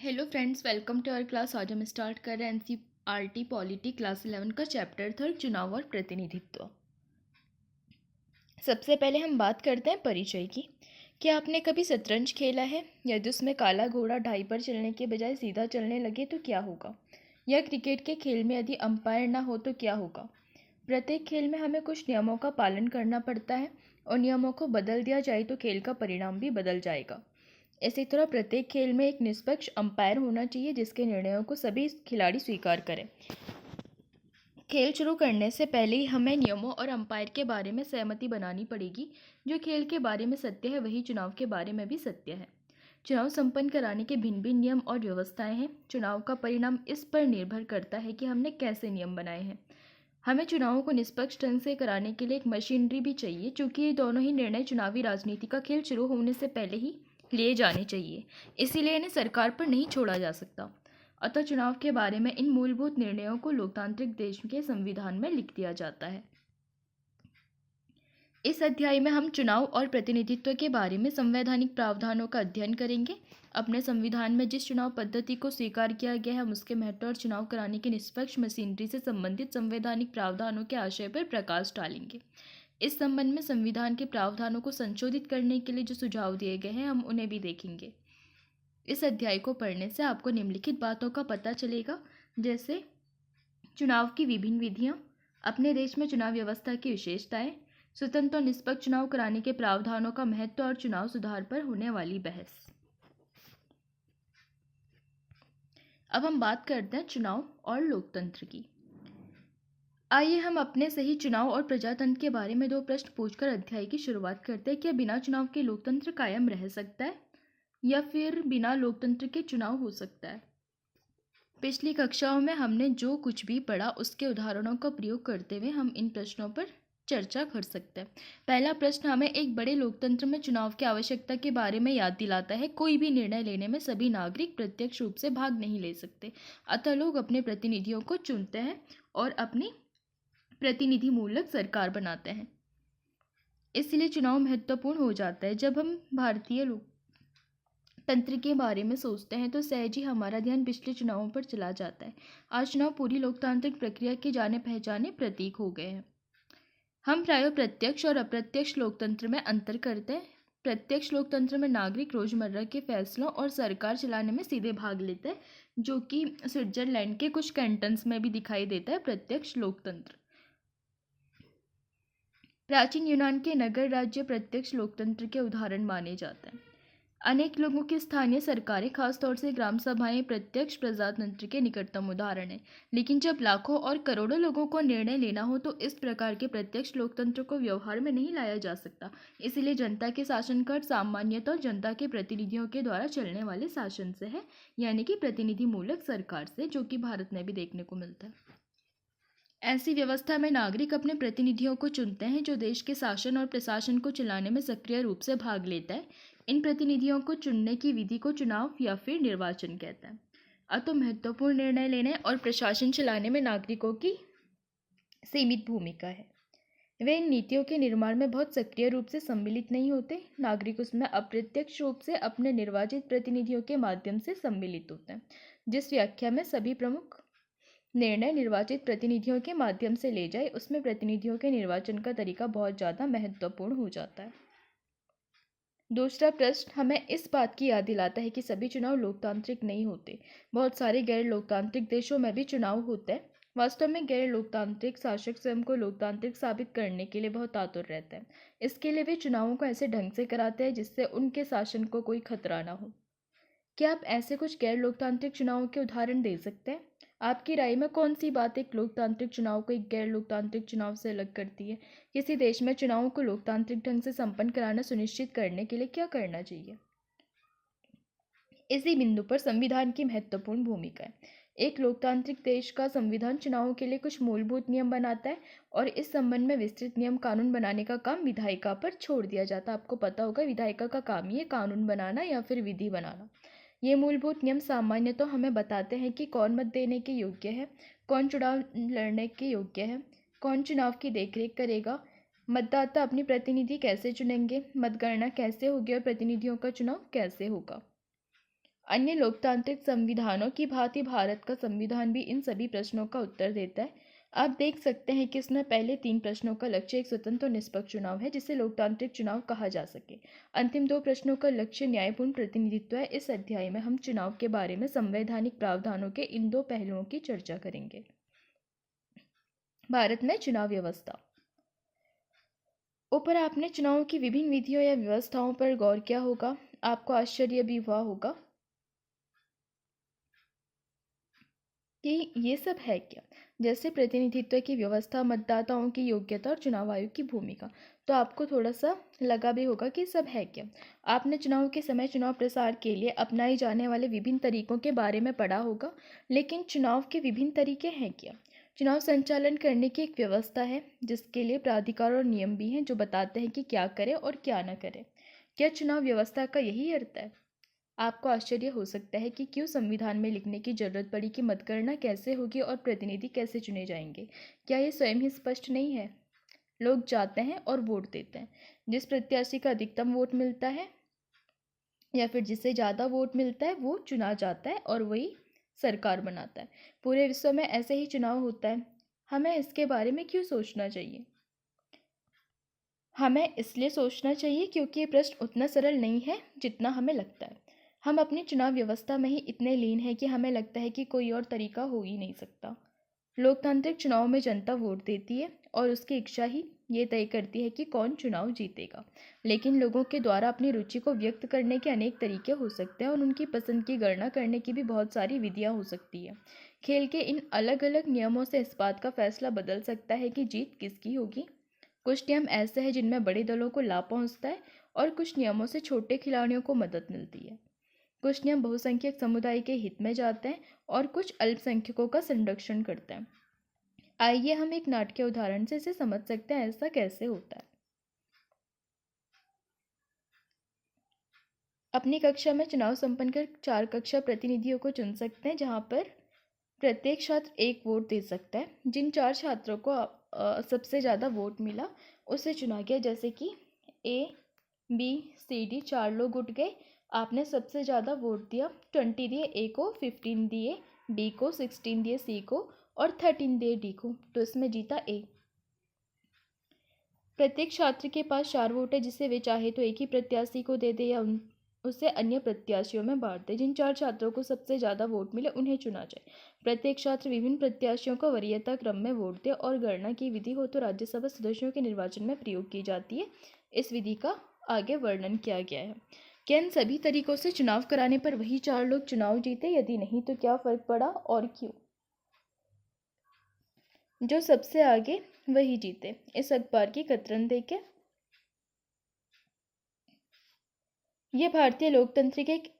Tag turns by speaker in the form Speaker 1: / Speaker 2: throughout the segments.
Speaker 1: Hello friends, welcome to our class. आज हम start कर रहे हैं एनसीईआरटी पॉलिटी क्लास 11 का चैप्टर 3 चुनाव और प्रतिनिधित्व। सबसे पहले हम बात करते हैं परिचय की। क्या आपने कभी शतरंज खेला है? यदि उसमें काला घोड़ा ढाई पर चलने के बजाय सीधा चलने लगे तो क्या होगा? या क्रिकेट के खेल में यदि अंपायर ना हो तो क्या होगा? प्रत्येक खेल में हमें कुछ नियमों का पालन करना पड़ता है और नियमों को बदल दिया जाए तो खेल का परिणाम भी बदल जाएगा। इसी तरह प्रत्येक खेल में एक निष्पक्ष अंपायर होना चाहिए जिसके निर्णयों को सभी खिलाड़ी स्वीकार करें। खेल शुरू करने से पहले ही हमें नियमों और अंपायर के बारे में सहमति बनानी पड़ेगी। जो खेल के बारे में सत्य है वही चुनाव के बारे में भी सत्य है। चुनाव संपन्न कराने के भिन्न भिन्न नियम और व्यवस्थाएं हैं। चुनाव का परिणाम इस पर निर्भर करता है कि हमने कैसे नियम बनाए हैं। हमें चुनावों को निष्पक्ष ढंग से कराने के लिए एक मशीनरी भी चाहिए, चूँकि ये दोनों ही निर्णय चुनावी राजनीति का खेल शुरू होने से पहले ही लिए जाने चाहिए, इसीलिए इन्हें सरकार पर नहीं छोड़ा जा सकता। अतः चुनाव के बारे में इन मूलभूत निर्णयों को लोकतांत्रिक देश के संविधान में लिख दिया जाता है। इस अध्याय में हम चुनाव और प्रतिनिधित्व के बारे में संवैधानिक प्रावधानों का अध्ययन करेंगे। अपने संविधान में जिस चुनाव पद्धति को स्वीकार किया गया है हम उसके महत्व और चुनाव कराने की निष्पक्ष मशीनरी से संबंधित संवैधानिक प्रावधानों के आशय पर प्रकाश डालेंगे। इस संबंध में संविधान के प्रावधानों को संशोधित करने के लिए जो सुझाव दिए गए हैं हम उन्हें भी देखेंगे। इस अध्याय को पढ़ने से आपको निम्नलिखित बातों का पता चलेगा, जैसे चुनाव की विभिन्न विधियां, अपने देश में चुनाव व्यवस्था की विशेषताएं, स्वतंत्र और निष्पक्ष चुनाव कराने के प्रावधानों का महत्व और चुनाव सुधार पर होने वाली बहस। अब हम बात करते हैं चुनाव और लोकतंत्र की। आइए हम अपने से ही चुनाव और प्रजातंत्र के बारे में 2 प्रश्न पूछकर अध्याय की शुरुआत करते हैं। क्या बिना चुनाव के लोकतंत्र कायम रह सकता है या फिर बिना लोकतंत्र के चुनाव हो सकता है? पिछली कक्षाओं में हमने जो कुछ भी पढ़ा उसके उदाहरणों का प्रयोग करते हुए हम इन प्रश्नों पर चर्चा कर सकते हैं। पहला प्रश्न हमें एक बड़े लोकतंत्र में चुनाव की आवश्यकता के बारे में याद दिलाता है। कोई भी निर्णय लेने में सभी नागरिक प्रत्यक्ष रूप से भाग नहीं ले सकते, अतः लोग अपने प्रतिनिधियों को चुनते हैं और अपनी प्रतिनिधि मूलक सरकार बनाते हैं। इसलिए चुनाव महत्वपूर्ण हो जाता है। जब हम भारतीय लोकतंत्र के बारे में सोचते हैं तो सहज ही हमारा ध्यान पिछले चुनावों पर चला जाता है। आज चुनाव पूरी लोकतांत्रिक प्रक्रिया के जाने पहचाने प्रतीक हो गए हैं। हम प्रायः प्रत्यक्ष और अप्रत्यक्ष लोकतंत्र में अंतर करते हैं। प्रत्यक्ष लोकतंत्र में नागरिक रोजमर्रा के फैसलों और सरकार चलाने में सीधे भाग लेते हैं, जो कि स्विट्जरलैंड के कुछ कैंटन्स में भी दिखाई देता है। प्रत्यक्ष लोकतंत्र प्राचीन यूनान के नगर राज्य प्रत्यक्ष लोकतंत्र के उदाहरण माने जाते हैं। अनेक लोगों की स्थानीय सरकारें, खासतौर से ग्राम सभाएं, प्रत्यक्ष प्रजातंत्र के निकटतम उदाहरण हैं। लेकिन जब लाखों और करोड़ों लोगों को निर्णय लेना हो तो इस प्रकार के प्रत्यक्ष लोकतंत्र को व्यवहार में नहीं लाया जा सकता। इसलिए जनता के शासन का सामान्यतः जनता के प्रतिनिधियों के द्वारा चलने वाले शासन से है, यानी कि प्रतिनिधि मूलक सरकार से, जो कि भारत में भी देखने को मिलता है। ऐसी व्यवस्था में नागरिक अपने प्रतिनिधियों को चुनते हैं जो देश के शासन और प्रशासन को चलाने में सक्रिय रूप से भाग लेता है। इन प्रतिनिधियों को चुनने की विधि को चुनाव या फिर निर्वाचन कहते हैं। अतः महत्वपूर्ण निर्णय लेने और प्रशासन चलाने में नागरिकों की सीमित भूमिका है। वे इन नीतियों के निर्माण में बहुत सक्रिय रूप से सम्मिलित नहीं होते। नागरिक उसमें अप्रत्यक्ष रूप से अपने निर्वाचित प्रतिनिधियों के माध्यम से सम्मिलित होते हैं। जिस व्याख्या में सभी प्रमुख निर्णय निर्वाचित प्रतिनिधियों के माध्यम से ले जाए उसमें प्रतिनिधियों के निर्वाचन का तरीका बहुत ज़्यादा महत्वपूर्ण हो जाता है। दूसरा प्रश्न हमें इस बात की याद दिलाता है कि सभी चुनाव लोकतांत्रिक नहीं होते। बहुत सारे गैर लोकतांत्रिक देशों में भी चुनाव होते हैं। वास्तव में गैर लोकतांत्रिक शासक स्वयं को लोकतांत्रिक साबित करने के लिए बहुत आतुर रहते हैं। इसके लिए वे चुनावों को ऐसे ढंग से कराते हैं जिससे उनके शासन को कोई खतरा ना हो। क्या आप ऐसे कुछ गैर लोकतांत्रिक चुनावों के उदाहरण दे सकते हैं? आपकी राय में कौन सी बात एक लोकतांत्रिक चुनाव को एक गैर लोकतांत्रिक चुनाव से अलग करती है? किसी देश में चुनावों को लोकतांत्रिक ढंग से संपन्न कराना सुनिश्चित करने के लिए क्या करना चाहिए? इसी बिंदु पर संविधान की महत्वपूर्ण भूमिका है। एक लोकतांत्रिक देश का संविधान चुनावों के लिए कुछ मूलभूत नियम बनाता है और इस संबंध में विस्तृत नियम कानून बनाने का काम विधायिका पर छोड़ दिया जाता है। आपको पता होगा विधायिका का काम ही है कानून बनाना या फिर विधि बनाना। ये मूलभूत नियम सामान्यतः हमें बताते हैं कि कौन मत देने के योग्य है, कौन चुनाव लड़ने के योग्य है, कौन चुनाव की देखरेख करेगा, मतदाता अपनी प्रतिनिधि कैसे चुनेंगे, मतगणना कैसे होगी और प्रतिनिधियों का चुनाव कैसे होगा। अन्य लोकतांत्रिक संविधानों की भांति भारत का संविधान भी इन सभी प्रश्नों का उत्तर देता है। आप देख सकते हैं कि इसमें पहले 3 प्रश्नों का लक्ष्य एक स्वतंत्र और निष्पक्ष चुनाव है जिसे लोकतांत्रिक चुनाव कहा जा सके। अंतिम 2 प्रश्नों का लक्ष्य न्यायपूर्ण प्रतिनिधित्व है। इस अध्याय में हम चुनाव के बारे में संवैधानिक प्रावधानों के इन 2 पहलुओं की चर्चा करेंगे। भारत में चुनाव व्यवस्था। ऊपर आपने चुनाव की विभिन्न विधियों या व्यवस्थाओं पर गौर किया होगा। आपको आश्चर्य भी हुआ होगा कि ये सब है क्या, जैसे प्रतिनिधित्व की व्यवस्था, मतदाताओं की योग्यता और चुनाव आयोग की भूमिका। तो आपको थोड़ा सा लगा भी होगा कि सब है क्या। आपने चुनाव के समय चुनाव प्रसार के लिए अपनाए जाने वाले विभिन्न तरीकों के बारे में पढ़ा होगा, लेकिन चुनाव के विभिन्न तरीके हैं क्या। चुनाव संचालन करने की एक व्यवस्था है जिसके लिए प्राधिकार और नियम भी हैं जो बताते हैं कि क्या करें और क्या न करें। क्या चुनाव व्यवस्था का यही अर्थ है? आपको आश्चर्य हो सकता है कि क्यों संविधान में लिखने की जरूरत पड़ी कि मतगणना कैसे होगी और प्रतिनिधि कैसे चुने जाएंगे। क्या ये स्वयं ही स्पष्ट नहीं है? लोग जाते हैं और वोट देते हैं। जिस प्रत्याशी का अधिकतम वोट मिलता है या फिर जिसे ज़्यादा वोट मिलता है वो चुना जाता है और वही सरकार बनाता है। पूरे विश्व में ऐसे ही चुनाव होता है। हमें इसके बारे में क्यों सोचना चाहिए? हमें इसलिए सोचना चाहिए क्योंकि ये प्रश्न उतना सरल नहीं है जितना हमें लगता है। हम अपनी चुनाव व्यवस्था में ही इतने लीन हैं कि हमें लगता है कि कोई और तरीका हो ही नहीं सकता। लोकतांत्रिक चुनाव में जनता वोट देती है और उसकी इच्छा ही ये तय करती है कि कौन चुनाव जीतेगा। लेकिन लोगों के द्वारा अपनी रुचि को व्यक्त करने के अनेक तरीके हो सकते हैं और उनकी पसंद की गणना करने की भी बहुत सारी विधियां हो सकती है। खेल के इन अलग अलग नियमों से इस बात का फैसला बदल सकता है कि जीत किसकी होगी। कुछ नियम ऐसे हैं जिनमें बड़े दलों को लाभ पहुंचता है और कुछ नियमों से छोटे खिलाड़ियों को मदद मिलती है। कुछ नियम बहुसंख्यक समुदाय के हित में जाते हैं और कुछ अल्पसंख्यकों का संरक्षण करते हैं। आइए हम एक नाटकीय उदाहरण से इसे समझ सकते हैं ऐसा कैसे होता है। अपनी कक्षा में चुनाव संपन्न कर 4 कक्षा प्रतिनिधियों को चुन सकते हैं जहां पर प्रत्येक छात्र 1 वोट दे सकता है। जिन 4 छात्रों को सबसे ज़्यादा वोट मिला उसे चुना गया। जैसे कि ABCD 4 लोग उठ गए। आपने सबसे ज़्यादा वोट दिया, 20 दिए A को, 15 दिए B को, 16 दिए C को और 13 दिए D को। तो इसमें जीता A। प्रत्येक छात्र के पास 4 वोट है जिसे वे चाहे तो एक ही प्रत्याशी को दे दे या उसे अन्य प्रत्याशियों में बांट दे। जिन 4 छात्रों को सबसे ज़्यादा वोट मिले उन्हें चुना जाए। प्रत्येक छात्र विभिन्न प्रत्याशियों को वरीयता क्रम में वोट दे और गणना की विधि हो तो राज्यसभा सदस्यों के निर्वाचन में प्रयोग की जाती है। इस विधि का आगे वर्णन किया गया है। क्या इन सभी तरीकों से चुनाव कराने पर वही 4 लोग चुनाव जीते? यदि नहीं तो क्या फर्क पड़ा और क्यों? जो सबसे आगे वही जीते। इस अखबार की कतरन देखें। यह भारतीय लोकतंत्र के एक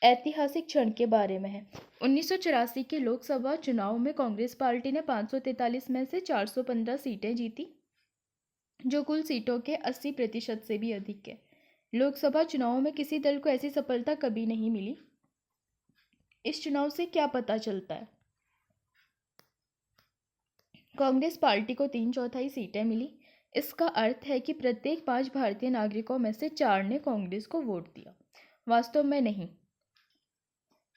Speaker 1: ऐतिहासिक क्षण के बारे में है। 1984 के लोकसभा चुनाव में कांग्रेस पार्टी ने 543 में से 415 सीटें जीती, जो कुल सीटों के 80% से भी अधिक है। लोकसभा चुनाव में किसी दल को ऐसी सफलता कभी नहीं मिली। इस चुनाव से क्या पता चलता है? कांग्रेस पार्टी को 3/4 सीटें मिली। इसका अर्थ है कि प्रत्येक 5 भारतीय नागरिकों में से 4 ने कांग्रेस को वोट दिया। वास्तव में नहीं।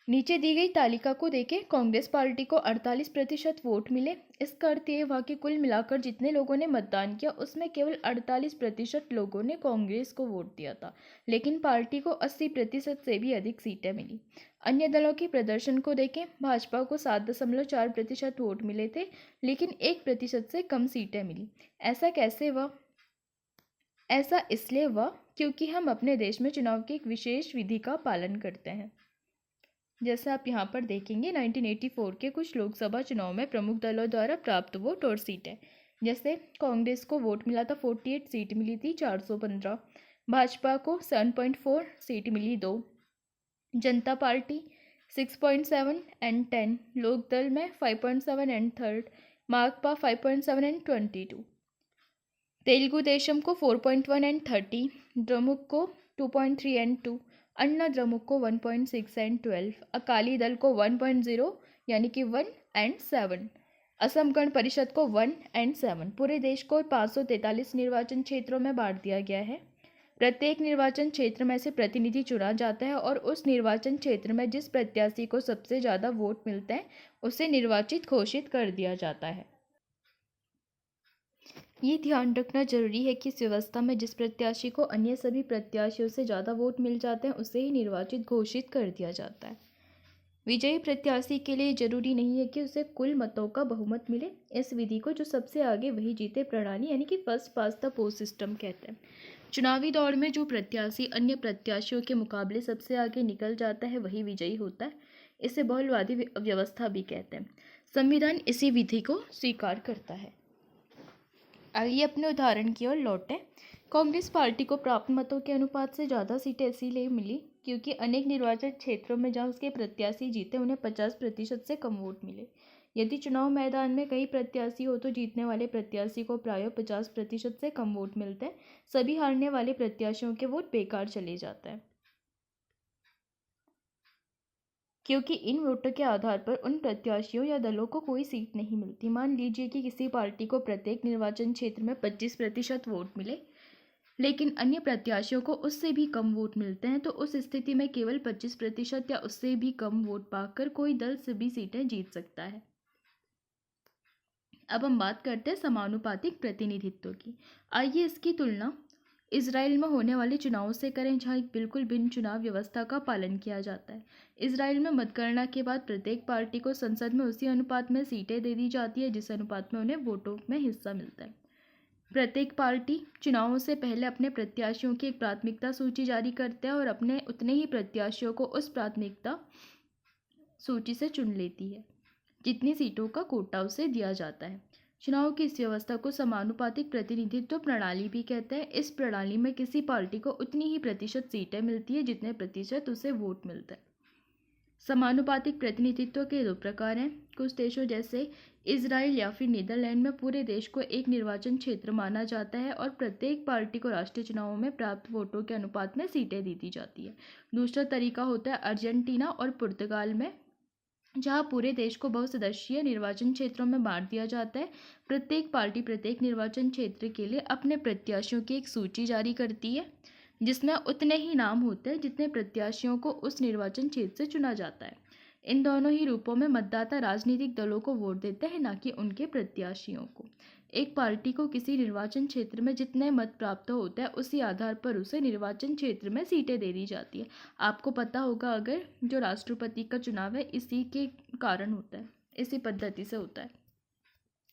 Speaker 1: नीचे दी गई तालिका को देखें। कांग्रेस पार्टी को 48% वोट मिले। इसका अर्थ यह हुआ कि कुल मिलाकर जितने लोगों ने मतदान किया उसमें केवल 48% लोगों ने कांग्रेस को वोट दिया था, लेकिन पार्टी को 80% से भी अधिक सीटें मिली। अन्य दलों के प्रदर्शन को देखें। भाजपा को 7.4% वोट मिले थे, लेकिन 1% से कम सीटें मिली। ऐसा कैसे हुआ? ऐसा इसलिए हुआ क्योंकि हम अपने देश में चुनाव की एक विशेष विधि का पालन करते हैं। जैसे आप यहाँ पर देखेंगे 1984 के कुछ लोकसभा चुनाव में प्रमुख दलों द्वारा प्राप्त वोट और सीटें। जैसे कांग्रेस को वोट मिला था 48 सीट मिली थी 415। भाजपा को 7.4 seat milli 2। Janata party 6.7 and 10। Lokdal में 5.7 and 3rd। Makpa 5.7 and 22। Telugu Desam को 4.1 एंड 30। द्रमुक को 2.3 एंड 2। अन्ना द्रमुक को 1.6 एंड 12। अकाली दल को 1.0 यानी कि 1 एंड 7। असम गण परिषद को 1 एंड 7। पूरे देश को 543 निर्वाचन क्षेत्रों में बांट दिया गया है। प्रत्येक निर्वाचन क्षेत्र में से प्रतिनिधि चुना जाता है और उस निर्वाचन क्षेत्र में जिस प्रत्याशी को सबसे ज़्यादा वोट मिलते हैं उसे निर्वाचित घोषित कर दिया जाता है। ये ध्यान रखना जरूरी है कि इस व्यवस्था में जिस प्रत्याशी को अन्य सभी प्रत्याशियों से ज़्यादा वोट मिल जाते हैं उसे ही निर्वाचित घोषित कर दिया जाता है। विजयी प्रत्याशी के लिए जरूरी नहीं है कि उसे कुल मतों का बहुमत मिले। इस विधि को जो सबसे आगे वही जीते प्रणाली यानी कि first pass the post system कहते हैं। चुनावी दौड़ में जो प्रत्याशी अन्य प्रत्याशियों के मुकाबले सबसे आगे निकल जाता है वही विजयी होता है। इसे बहुलवादी व्यवस्था भी कहते हैं। संविधान इसी विधि को स्वीकार करता है। आइए अपने उदाहरण की ओर लौटें। कांग्रेस पार्टी को प्राप्त मतों के अनुपात से ज़्यादा सीटें इसीलिए मिली क्योंकि अनेक निर्वाचन क्षेत्रों में जहां उसके प्रत्याशी जीते उन्हें 50% से कम वोट मिले। यदि चुनाव मैदान में कई प्रत्याशी हो तो जीतने वाले प्रत्याशी को प्रायः 50% से कम वोट मिलते हैं। सभी हारने वाले प्रत्याशियों के वोट बेकार चले जाते हैं क्योंकि इन वोटों के आधार पर उन प्रत्याशियों या दलों को कोई सीट नहीं मिलती। मान लीजिए कि किसी पार्टी को प्रत्येक निर्वाचन क्षेत्र में 25% वोट मिले लेकिन अन्य प्रत्याशियों को उससे भी कम वोट मिलते हैं तो उस स्थिति में केवल 25% या उससे भी कम वोट पाकर कोई दल सभी सीटें जीत सकता है। अब हम बात करते हैं समानुपातिक प्रतिनिधित्व की। आइए इसकी तुलना इजराइल में होने वाले चुनावों से करें जहां एक बिल्कुल भिन्न चुनाव व्यवस्था का पालन किया जाता है। इजराइल में मतगणना के बाद प्रत्येक पार्टी को संसद में उसी अनुपात में सीटें दे दी जाती है जिस अनुपात में उन्हें वोटों में हिस्सा मिलता है। प्रत्येक पार्टी चुनावों से पहले अपने प्रत्याशियों की एक प्राथमिकता सूची जारी करते हैं और अपने उतने ही प्रत्याशियों को उस प्राथमिकता सूची से चुन लेती है जितनी सीटों का कोटा उसे दिया जाता है। चुनाव की इस व्यवस्था को समानुपातिक प्रतिनिधित्व प्रणाली भी कहते हैं। इस प्रणाली में किसी पार्टी को उतनी ही प्रतिशत सीटें मिलती है जितने प्रतिशत उसे वोट मिलता है। समानुपातिक प्रतिनिधित्व के दो प्रकार हैं। कुछ देशों जैसे इजराइल या फिर नीदरलैंड में पूरे देश को एक निर्वाचन क्षेत्र माना जाता है और प्रत्येक पार्टी को राष्ट्रीय चुनावों में प्राप्त वोटों के अनुपात में सीटें दी जाती है। दूसरा तरीका होता है अर्जेंटीना और पुर्तगाल में जहां पूरे देश को बहुसदस्यीय निर्वाचन क्षेत्रों में बांट दिया जाता है। प्रत्येक पार्टी प्रत्येक निर्वाचन क्षेत्र के लिए अपने प्रत्याशियों की एक सूची जारी करती है जिसमें उतने ही नाम होते हैं जितने प्रत्याशियों को उस निर्वाचन क्षेत्र से चुना जाता है। इन दोनों ही रूपों में मतदाता राजनीतिक दलों को वोट देते हैं, ना कि उनके प्रत्याशियों को। एक पार्टी को किसी निर्वाचन क्षेत्र में जितने मत प्राप्त होते हैं उसी आधार पर उसे निर्वाचन क्षेत्र में सीटें दे दी जाती है। आपको पता होगा अगर जो राष्ट्रपति का चुनाव है इसी के कारण होता है, इसी पद्धति से होता है,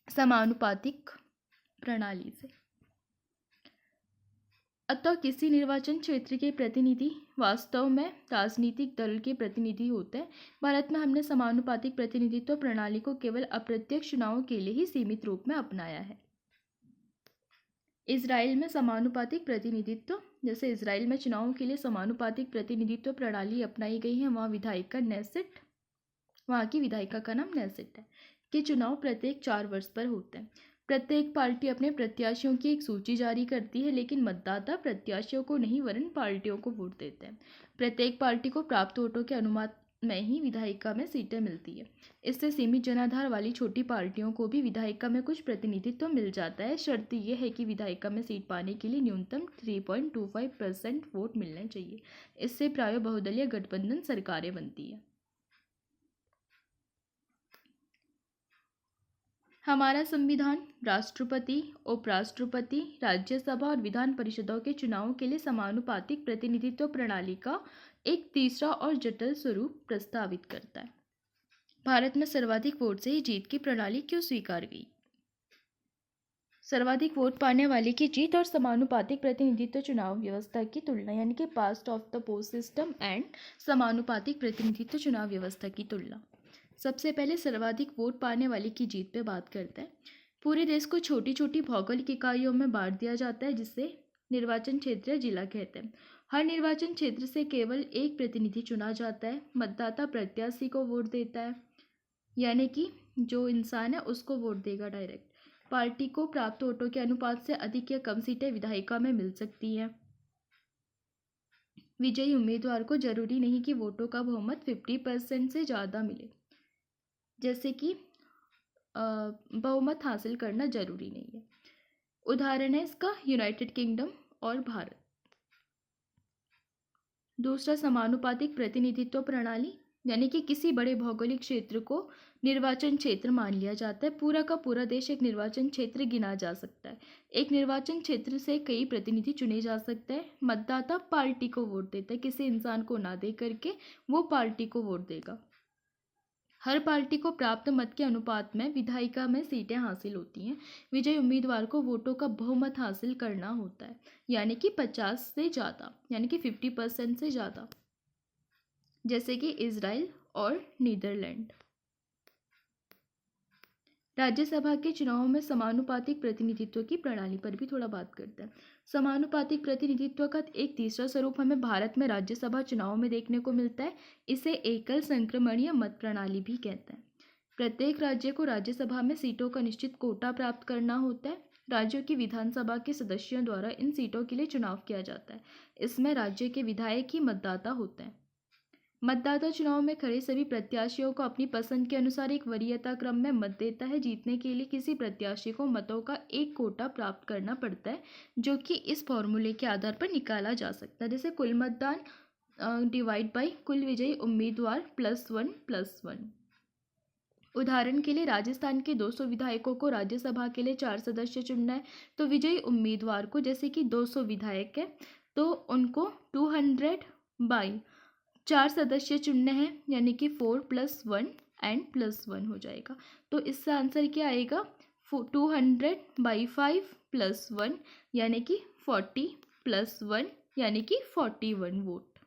Speaker 1: समानुपातिक प्रणाली से। अतः किसी निर्वाचन क्षेत्र के प्रतिनिधि वास्तव में राजनीतिक दल के प्रतिनिधि होते हैं। भारत में हमने समानुपातिक प्रतिनिधित्व प्रणाली को केवल अप्रत्यक्ष चुनावों के लिए ही सीमित रूप में अपनाया है। इजराइल में समानुपातिक प्रतिनिधित्व, जैसे इजराइल में चुनावों के लिए समानुपातिक प्रतिनिधित्व प्रणाली अपनाई गई है। वहाँ की विधायिका का नाम नेसेट है कि चुनाव प्रत्येक 4 वर्ष पर होते हैं। प्रत्येक पार्टी अपने प्रत्याशियों की एक सूची जारी करती है लेकिन मतदाता प्रत्याशियों को नहीं वरन पार्टियों को वोट देते हैं। प्रत्येक पार्टी को प्राप्त वोटों के अनुपात में ही विधायिका में सीटें मिलती है। इससे सीमित जनाधार वाली छोटी पार्टियों को भी विधायिका में कुछ प्रतिनिधित्व मिल जाता है। शर्त यह है कि विधायिका में सीट पाने के लिए न्यूनतम 3.25% वोट मिलने चाहिए। इससे प्रायः बहुदलीय गठबंधन सरकारें बनती है। हमारा संविधान राष्ट्रपति, उपराष्ट्रपति, राज्यसभा और विधान परिषदों के चुनावों के लिए समानुपातिक प्रतिनिधित्व प्रणाली का एक तीसरा और जटिल स्वरूप प्रस्तावित करता है। भारत में सर्वाधिक वोट से ही जीत की प्रणाली क्यों स्वीकार गई? सर्वाधिक वोट पाने वाले की जीत और समानुपातिक प्रतिनिधित्व चुनाव व्यवस्था की तुलना यानी कि past of the post system and समानुपातिक प्रतिनिधित्व चुनाव व्यवस्था की तुलना। सबसे पहले सर्वाधिक वोट पाने वाले की जीत पे बात करते हैं। पूरे देश को छोटी छोटी भौगोलिक इकाइयों में बांट दिया जाता है जिसे निर्वाचन क्षेत्र या जिला कहते हैं। हर निर्वाचन क्षेत्र से केवल एक प्रतिनिधि चुना जाता है। मतदाता प्रत्याशी को वोट देता है, यानी कि जो इंसान है उसको वोट देगा डायरेक्ट। पार्टी को प्राप्त वोटों के अनुपात से अधिक या कम सीटें विधायिका में मिल सकती हैं। विजयी उम्मीदवार को जरूरी नहीं कि वोटों का बहुमत 50% से ज़्यादा मिले, जैसे कि बहुमत हासिल करना जरूरी नहीं है। उदाहरण है इसका यूनाइटेड किंगडम और भारत। दूसरा, समानुपातिक प्रतिनिधित्व प्रणाली, यानी कि किसी बड़े भौगोलिक क्षेत्र को निर्वाचन क्षेत्र मान लिया जाता है। पूरा का पूरा देश एक निर्वाचन क्षेत्र गिना जा सकता है। एक निर्वाचन क्षेत्र से कई प्रतिनिधि चुने जा सकते हैं। मतदाता पार्टी को वोट देता है, किसी इंसान को ना दे करके वो पार्टी को वोट देगा। हर पार्टी को प्राप्त मत के अनुपात में विधायिका में सीटें हासिल होती हैं। विजयी उम्मीदवार को वोटों का बहुमत हासिल करना होता है, यानी कि 50 से ज़्यादा, यानी कि 50% से ज़्यादा, जैसे कि इजराइल और नीदरलैंड। राज्यसभा के चुनावों में समानुपातिक प्रतिनिधित्व की प्रणाली पर भी थोड़ा बात करते हैं। समानुपातिक प्रतिनिधित्व का एक तीसरा स्वरूप हमें भारत में राज्यसभा चुनावों में देखने को मिलता है। इसे एकल संक्रमणीय मत प्रणाली भी कहते हैं। प्रत्येक राज्य को राज्यसभा में सीटों का निश्चित कोटा प्राप्त करना होता है। राज्यों की विधानसभा के सदस्यों द्वारा इन सीटों के लिए चुनाव किया जाता है। इसमें राज्य के विधायक ही मतदाता होते हैं। मतदाता चुनाव में खड़े सभी प्रत्याशियों को अपनी पसंद के अनुसार एक वरीयता क्रम में मत देता है। जीतने के लिए किसी प्रत्याशी को मतों का एक कोटा प्राप्त करना पड़ता है, जो कि इस फॉर्मूले के आधार पर निकाला जा सकता है, जैसे कुल मतदान डिवाइड बाई कुल विजयी उम्मीदवार +1+1। उदाहरण के लिए राजस्थान के 200 विधायकों को राज्यसभा के लिए 4 सदस्य चुनना है, तो विजयी उम्मीदवार को, जैसे कि 200 विधायक है, तो उनको 200/4 सदस्य चुनने हैं, यानी कि 4+1 एंड +1 हो जाएगा। तो इससे आंसर क्या आएगा? 200/5+1, यानी कि 40+1, यानी कि 41 वोट।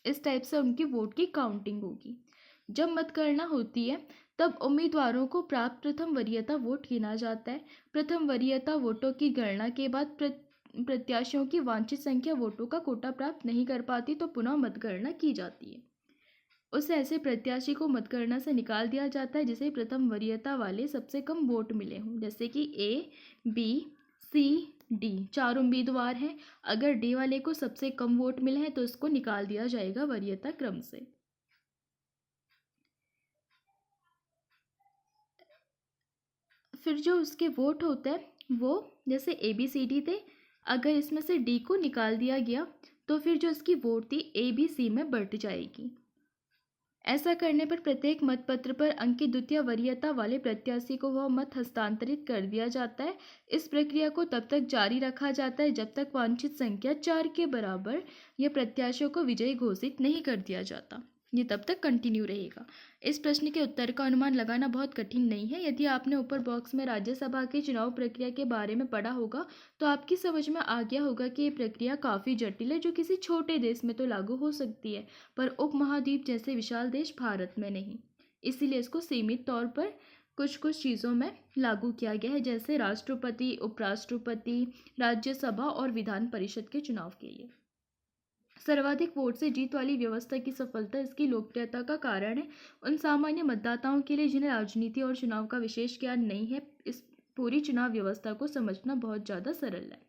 Speaker 1: इस टाइप से उनकी वोट की काउंटिंग होगी। जब मतगणना होती है तब उम्मीदवारों को प्राप्त प्रथम वरीयता वोट गिना जाता है। प्रथम वरीयता वोटों की गणना के बाद प्रत्याशियों की वांछित संख्या वोटों का कोटा प्राप्त नहीं कर पाती तो पुनः मतगणना की जाती है। उस ऐसे प्रत्याशी को मतगणना से निकाल दिया जाता है जिसे प्रथम वरीयता वाले सबसे कम वोट मिले हों, जैसे कि A, B, C, D 4 उम्मीदवार हैं। अगर D वाले को सबसे कम वोट मिले हैं तो इसको निकाल दिया जाएगा वरीयता क्रम से। फिर जो उसके वोट होते हैं वो जैसे ABCD थे, अगर इसमें से D को निकाल दिया गया तो फिर जो इसकी वोट थी ABC में बढ़ जाएगी। ऐसा करने पर प्रत्येक मतपत्र पर अंकित द्वितीय वरीयता वाले प्रत्याशी को वह मत हस्तांतरित कर दिया जाता है। इस प्रक्रिया को तब तक जारी रखा जाता है जब तक वांछित संख्या 4 के बराबर या प्रत्याशियों को विजयी घोषित नहीं कर दिया जाता। ये तब तक कंटिन्यू रहेगा। इस प्रश्न के उत्तर का अनुमान लगाना बहुत कठिन नहीं है। यदि आपने ऊपर बॉक्स में राज्यसभा की चुनाव प्रक्रिया के बारे में पढ़ा होगा तो आपकी समझ में आ गया होगा कि ये प्रक्रिया काफ़ी जटिल है, जो किसी छोटे देश में तो लागू हो सकती है पर उपमहाद्वीप जैसे विशाल देश भारत में नहीं। इसीलिए इसको सीमित तौर पर कुछ कुछ चीज़ों में लागू किया गया है, जैसे राष्ट्रपति, उपराष्ट्रपति, राज्यसभा और विधान परिषद के चुनाव के लिए। सर्वाधिक वोट से जीत वाली व्यवस्था की सफलता इसकी लोकप्रियता का कारण है। उन सामान्य मतदाताओं के लिए जिन्हें राजनीति और चुनाव का विशेष ज्ञान नहीं है, इस पूरी चुनाव व्यवस्था को समझना बहुत ज़्यादा सरल है।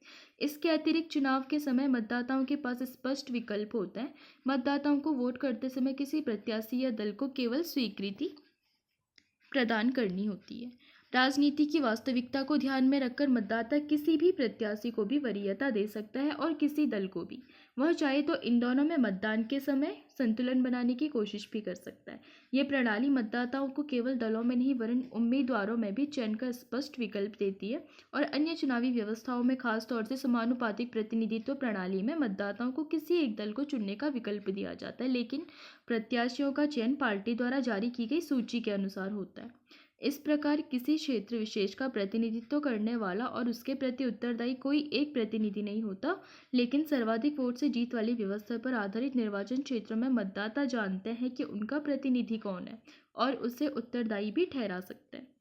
Speaker 1: इसके अतिरिक्त चुनाव के समय मतदाताओं के पास स्पष्ट विकल्प होते हैं। मतदाताओं को वोट करते समय किसी प्रत्याशी या दल को केवल स्वीकृति प्रदान करनी होती है। राजनीति की वास्तविकता को ध्यान में रखकर मतदाता किसी भी प्रत्याशी को भी वरीयता दे सकता है और किसी दल को भी। वह चाहे तो इन दोनों में मतदान के समय संतुलन बनाने की कोशिश भी कर सकता है। ये प्रणाली मतदाताओं को केवल दलों में नहीं वरन उम्मीदवारों में भी चयन का स्पष्ट विकल्प देती है। और अन्य चुनावी व्यवस्थाओं में खासतौर से समानुपातिक प्रतिनिधित्व प्रणाली में मतदाताओं को किसी एक दल को चुनने का विकल्प दिया जाता है, लेकिन प्रत्याशियों का चयन पार्टी द्वारा जारी की गई सूची के अनुसार होता है। इस प्रकार किसी क्षेत्र विशेष का प्रतिनिधित्व करने वाला और उसके प्रति उत्तरदायी कोई एक प्रतिनिधि नहीं होता, लेकिन सर्वाधिक वोट से जीत वाली व्यवस्था पर आधारित निर्वाचन क्षेत्रों में मतदाता जानते हैं कि उनका प्रतिनिधि कौन है और उसे उत्तरदायी भी ठहरा सकते हैं।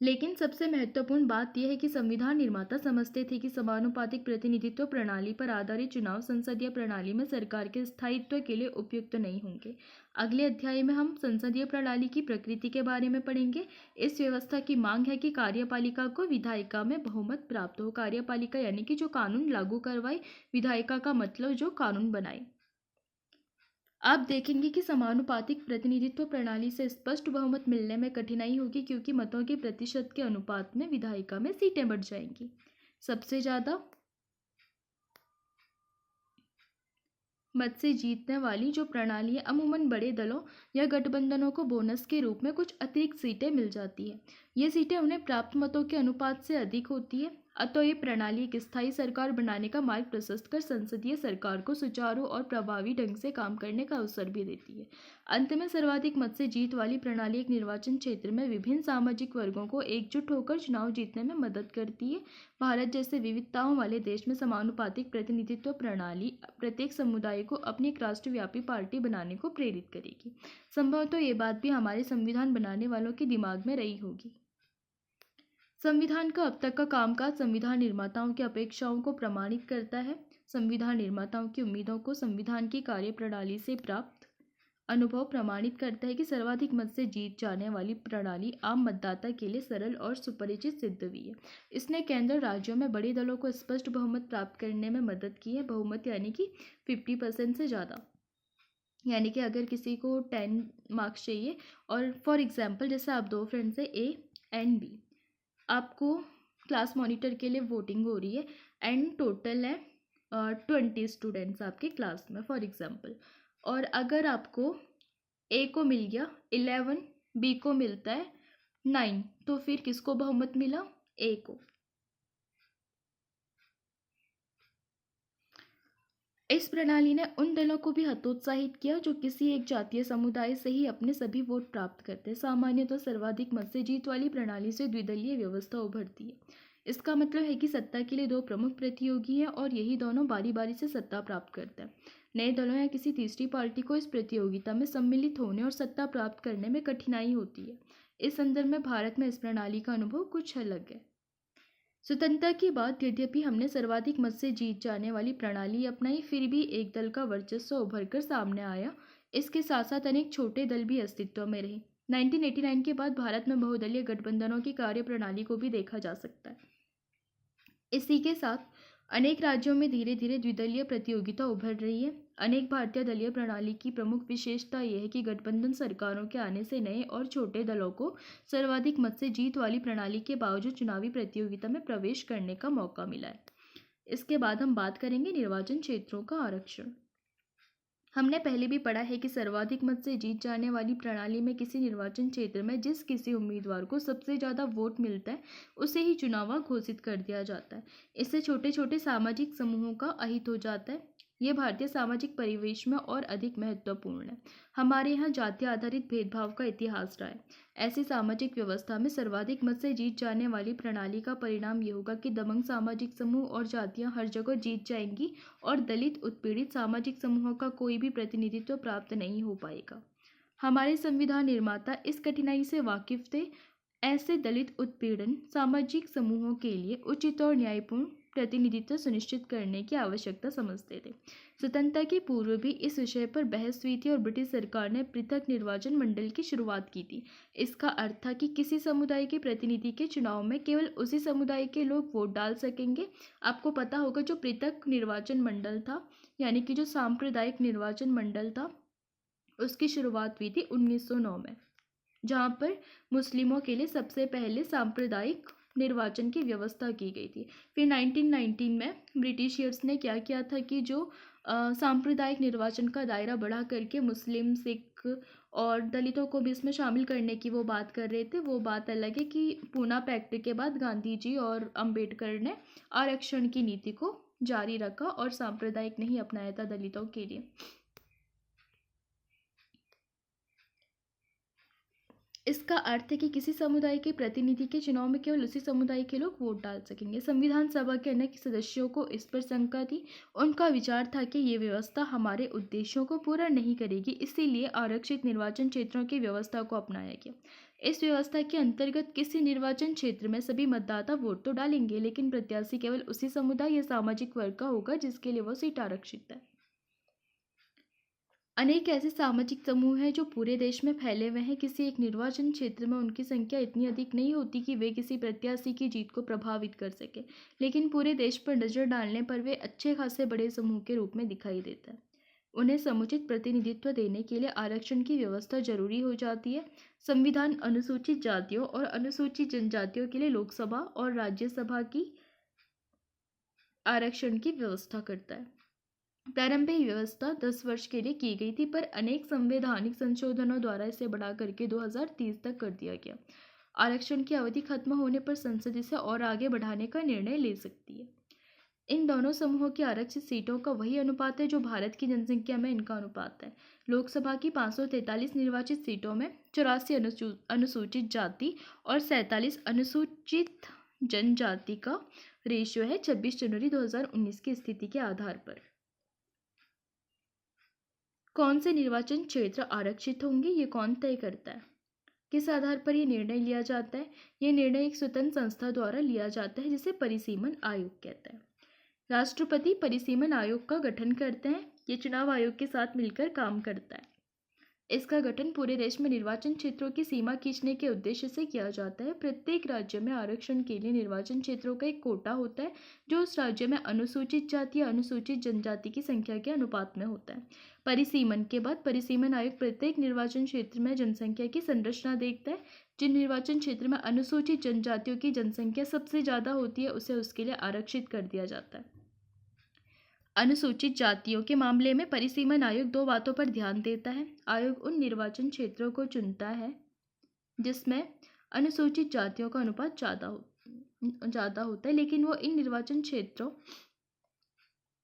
Speaker 1: लेकिन सबसे महत्वपूर्ण बात यह है कि संविधान निर्माता समझते थे कि समानुपातिक प्रतिनिधित्व प्रणाली पर आधारित चुनाव संसदीय प्रणाली में सरकार के स्थायित्व के लिए उपयुक्त नहीं होंगे। अगले अध्याय में हम संसदीय प्रणाली की प्रकृति के बारे में पढ़ेंगे। इस व्यवस्था की मांग है कि कार्यपालिका को विधायिका में बहुमत प्राप्त हो। कार्यपालिका यानी कि जो कानून लागू करवाए, विधायिका का मतलब जो कानून बनाए। आप देखेंगे कि समानुपातिक प्रतिनिधित्व प्रणाली से स्पष्ट बहुमत मिलने में कठिनाई होगी, क्योंकि मतों के प्रतिशत के अनुपात में विधायिका में सीटें बढ़ जाएंगी। सबसे ज़्यादा मत से जीतने वाली जो प्रणाली है, अमूमन बड़े दलों या गठबंधनों को बोनस के रूप में कुछ अतिरिक्त सीटें मिल जाती है। ये सीटें उन्हें प्राप्त मतों के अनुपात से अधिक होती है। अतः ये प्रणाली एक स्थायी सरकार बनाने का मार्ग प्रशस्त कर संसदीय सरकार को सुचारू और प्रभावी ढंग से काम करने का अवसर भी देती है। अंत में सर्वाधिक मत से जीत वाली प्रणाली एक निर्वाचन क्षेत्र में विभिन्न सामाजिक वर्गों को एकजुट होकर चुनाव जीतने में मदद करती है। भारत जैसे विविधताओं वाले देश में समानुपातिक प्रतिनिधित्व प्रणाली प्रत्येक समुदाय को अपनी एक राष्ट्रव्यापी पार्टी बनाने को प्रेरित करेगी। संभवतः ये बात भी हमारे संविधान बनाने वालों के दिमाग में रही होगी। संविधान का अब तक का कामकाज संविधान निर्माताओं की अपेक्षाओं को प्रमाणित करता है। संविधान निर्माताओं की उम्मीदों को संविधान की कार्यप्रणाली से प्राप्त अनुभव प्रमाणित करता है कि सर्वाधिक मत से जीत जाने वाली प्रणाली आम मतदाता के लिए सरल और सुपरिचित सिद्ध हुई है। इसने केंद्र राज्यों में बड़े दलों को स्पष्ट बहुमत प्राप्त करने में मदद की है। बहुमत यानी कि 50% से ज़्यादा, यानी कि अगर किसी को 10 मार्क्स चाहिए और फॉर एग्जाम्पल जैसे आप दो फ्रेंड्स है A एंड B, आपको क्लास मॉनिटर के लिए वोटिंग हो रही है एंड टोटल है 20 स्टूडेंट्स आपके क्लास में फॉर एग्जांपल, और अगर आपको A को मिल गया 11, B को मिलता है 9, तो फिर किसको बहुमत मिला? A को। इस प्रणाली ने उन दलों को भी हतोत्साहित किया जो किसी एक जातीय समुदाय से ही अपने सभी वोट प्राप्त करते। सामान्यतः सर्वाधिक मत से जीत वाली प्रणाली से द्विदलीय व्यवस्था उभरती है। इसका मतलब है कि सत्ता के लिए दो प्रमुख प्रतियोगी हैं और यही दोनों बारी बारी से सत्ता प्राप्त करते हैं। नए दलों या किसी तीसरी पार्टी को इस प्रतियोगिता में सम्मिलित होने और सत्ता प्राप्त करने में कठिनाई होती है। इस संदर्भ में भारत में इस प्रणाली का अनुभव कुछ अलग है। स्वतंत्रता के बाद यद्यपि हमने सर्वाधिक मत से जीत जाने वाली प्रणाली अपनाई, फिर भी एक दल का वर्चस्व उभरकर सामने आया। इसके साथ साथ अनेक छोटे दल भी अस्तित्व में रहे। 1989 के बाद भारत में बहुदलीय गठबंधनों की कार्यप्रणाली को भी देखा जा सकता है। इसी के साथ अनेक राज्यों में धीरे धीरे द्विदलीय प्रतियोगिता उभर रही है। अनेक भारतीय दलीय प्रणाली की प्रमुख विशेषता यह है कि गठबंधन सरकारों के आने से नए और छोटे दलों को सर्वाधिक मत से जीत वाली प्रणाली के बावजूद चुनावी प्रतियोगिता में प्रवेश करने का मौका मिला है। इसके बाद हम बात करेंगे निर्वाचन क्षेत्रों का आरक्षण। हमने पहले भी पढ़ा है कि सर्वाधिक मत से जीत जाने वाली प्रणाली में किसी निर्वाचन क्षेत्र में जिस किसी उम्मीदवार को सबसे ज़्यादा वोट मिलता है उसे ही चुनाव घोषित कर दिया जाता है। इससे छोटे छोटे सामाजिक समूहों का अहित हो जाता है। ये भारतीय सामाजिक परिवेश में और अधिक महत्वपूर्ण है। हमारे यहाँ जाति आधारित भेदभाव का इतिहास रहा है। ऐसी सामाजिक व्यवस्था में सर्वाधिक मत से जीत जाने वाली प्रणाली का परिणाम ये होगा कि दबंग सामाजिक समूह और जातियाँ हर जगह जीत जाएंगी और दलित उत्पीड़ित सामाजिक समूहों का कोई भी प्रतिनिधित्व प्राप्त नहीं हो पाएगा। हमारे संविधान निर्माता इस कठिनाई से वाकिफ थे। ऐसे दलित उत्पीड़न सामाजिक समूहों के लिए उचित और न्यायपूर्ण प्रतिनिधित्व सुनिश्चित करने की आवश्यकता समझते थे। स्वतंत्रता के पूर्व भी इस विषय पर बहस हुई थी और ब्रिटिश सरकार ने पृथक निर्वाचन मंडल की शुरुआत की थी। इसका अर्थ था कि किसी समुदाय के प्रतिनिधि के चुनाव में केवल उसी समुदाय के लोग वोट डाल सकेंगे। आपको पता होगा जो पृथक निर्वाचन मंडल था, यानी कि जो सांप्रदायिक निर्वाचन मंडल था, उसकी शुरुआत हुई थी 1909 में, जहाँ पर मुस्लिमों के लिए सबसे पहले सांप्रदायिक निर्वाचन की व्यवस्था की गई थी। फिर 1919 में ब्रिटिशियर्स ने क्या किया था कि जो सांप्रदायिक निर्वाचन का दायरा बढ़ा करके मुस्लिम, सिख और दलितों को भी इसमें शामिल करने की वो बात कर रहे थे। वो बात अलग है कि पूना पैक्ट के बाद गांधी जी और अंबेडकर ने आरक्षण की नीति को जारी रखा और सांप्रदायिक नहीं अपनाया था दलितों के लिए। इसका अर्थ है कि किसी समुदाय के प्रतिनिधि के चुनाव में केवल उसी समुदाय के लोग वोट डाल सकेंगे। संविधान सभा के अन्य सदस्यों को इस पर शंका थी। उनका विचार था कि ये व्यवस्था हमारे उद्देश्यों को पूरा नहीं करेगी, इसीलिए आरक्षित निर्वाचन क्षेत्रों की व्यवस्था को अपनाया गया। इस व्यवस्था के अंतर्गत किसी निर्वाचन क्षेत्र में सभी मतदाता वोट तो डालेंगे, लेकिन प्रत्याशी केवल उसी समुदाय या सामाजिक वर्ग का होगा जिसके लिए वो सीट आरक्षित है। अनेक ऐसे सामाजिक समूह हैं जो पूरे देश में फैले हुए हैं। किसी एक निर्वाचन क्षेत्र में उनकी संख्या इतनी अधिक नहीं होती कि वे किसी प्रत्याशी की जीत को प्रभावित कर सके, लेकिन पूरे देश पर नजर डालने पर वे अच्छे खासे बड़े समूह के रूप में दिखाई देते हैं। उन्हें समुचित प्रतिनिधित्व देने के लिए आरक्षण की व्यवस्था जरूरी हो जाती है। संविधान अनुसूचित जातियों और अनुसूचित जनजातियों के लिए लोकसभा और राज्यसभा की आरक्षण की व्यवस्था करता है। प्रारंभिक व्यवस्था 10 वर्ष के लिए की गई थी, पर अनेक संवैधानिक संशोधनों द्वारा इसे बढ़ा करके 2030 तक कर दिया गया। आरक्षण की अवधि खत्म होने पर संसद इसे और आगे बढ़ाने का निर्णय ले सकती है। इन दोनों समूहों की आरक्षित सीटों का वही अनुपात है जो भारत की जनसंख्या में इनका अनुपात है। लोकसभा की 543 निर्वाचित सीटों में 84 अनुसूचित जाति और 47 अनुसूचित जनजाति का रेशियो है 26 जनवरी 2019 की स्थिति के आधार पर। कौन से निर्वाचन क्षेत्र आरक्षित होंगे, ये कौन तय करता है? किस आधार पर यह निर्णय लिया जाता है? यह निर्णय एक स्वतंत्र संस्था द्वारा लिया जाता है जिसे परिसीमन आयोग कहते हैं। राष्ट्रपति परिसीमन आयोग का गठन करते हैं। ये चुनाव आयोग के साथ मिलकर काम करता है। इसका गठन पूरे देश में निर्वाचन क्षेत्रों की सीमा खींचने के उद्देश्य से किया जाता है। प्रत्येक राज्य में आरक्षण के लिए निर्वाचन क्षेत्रों का एक कोटा होता है जो उस राज्य में अनुसूचित जाति या अनुसूचित जनजाति की संख्या के अनुपात में होता है। परिसीमन के बाद परिसीमन आयोग प्रत्येक निर्वाचन क्षेत्र में जनसंख्या की संरचना देखता है। जिन निर्वाचन क्षेत्र में अनुसूचित जनजातियों की जनसंख्या सबसे ज़्यादा होती है उसे उसके लिए आरक्षित कर दिया जाता है। अनुसूचित जातियों के मामले में परिसीमन आयोग दो बातों पर ध्यान देता है। आयोग उन निर्वाचन क्षेत्रों को चुनता है जिसमें अनुसूचित जातियों का अनुपात ज़्यादा होता है, लेकिन वो इन निर्वाचन क्षेत्रों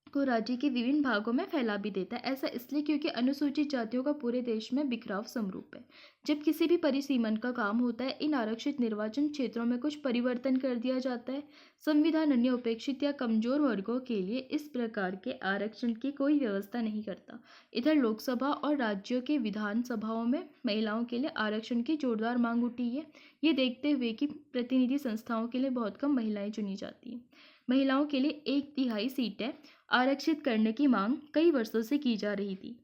Speaker 1: को राज्य के विभिन्न भागों में फैला भी देता है। ऐसा इसलिए क्योंकि अनुसूचित जातियों का पूरे देश में बिखराव समरूप है। जब किसी भी परिसीमन का काम होता है इन आरक्षित निर्वाचन क्षेत्रों में कुछ परिवर्तन कर दिया जाता है। संविधान अन्य उपेक्षित या कमजोर वर्गों के लिए इस प्रकार के आरक्षण की कोई व्यवस्था नहीं करता। इधर लोकसभा और राज्यों के विधानसभाओं में महिलाओं के लिए आरक्षण की जोरदार मांग उठी है। ये देखते हुए कि प्रतिनिधि संस्थाओं के लिए बहुत कम महिलाएं चुनी जाती हैं। महिलाओं के लिए 1/3 सीटें आरक्षित करने की मांग कई वर्षों से की जा रही थी।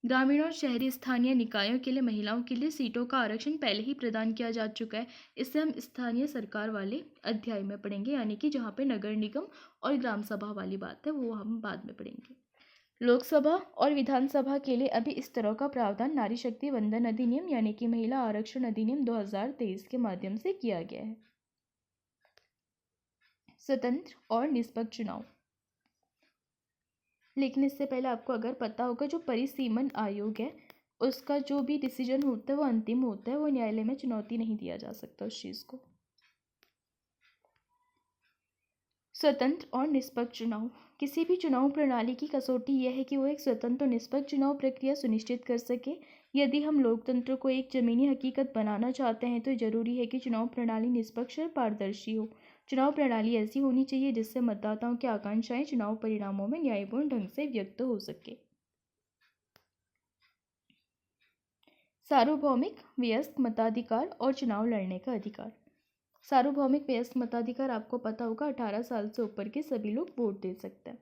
Speaker 1: ग्रामीण और शहरी स्थानीय निकायों के लिए महिलाओं के लिए सीटों का आरक्षण पहले ही प्रदान किया जा चुका है। इससे हम स्थानीय सरकार वाले अध्याय में पढ़ेंगे, यानी कि जहाँ पे नगर निगम और ग्राम सभा वाली बात है वो हम बाद में पढ़ेंगे। लोकसभा और विधानसभा के लिए अभी इस तरह का प्रावधान नारी शक्ति वंदन अधिनियम यानी कि महिला आरक्षण अधिनियम 2023 के माध्यम से किया गया है। स्वतंत्र और निष्पक्ष चुनाव। लेकिन इससे पहले आपको अगर पता होगा जो परिसीमन आयोग है उसका जो भी डिसीजन होता है वो अंतिम होता है, वो न्यायालय में चुनौती नहीं दिया जा सकता उस चीज़ को। स्वतंत्र और निष्पक्ष चुनाव। किसी भी चुनाव प्रणाली की कसौटी यह है कि वो एक स्वतंत्र और निष्पक्ष चुनाव प्रक्रिया सुनिश्चित कर सके। यदि हम लोकतंत्र को एक जमीनी हकीकत बनाना चाहते हैं तो जरूरी है कि चुनाव प्रणाली निष्पक्ष और पारदर्शी हो। चुनाव प्रणाली ऐसी होनी चाहिए जिससे मतदाताओं की आकांक्षाएं चुनाव परिणामों में न्यायपूर्ण ढंग से व्यक्त हो सके। सार्वभौमिक वयस्क मताधिकार और चुनाव लड़ने का अधिकार। सार्वभौमिक वयस्क मताधिकार आपको पता होगा 18 साल से ऊपर के सभी लोग वोट दे सकते हैं।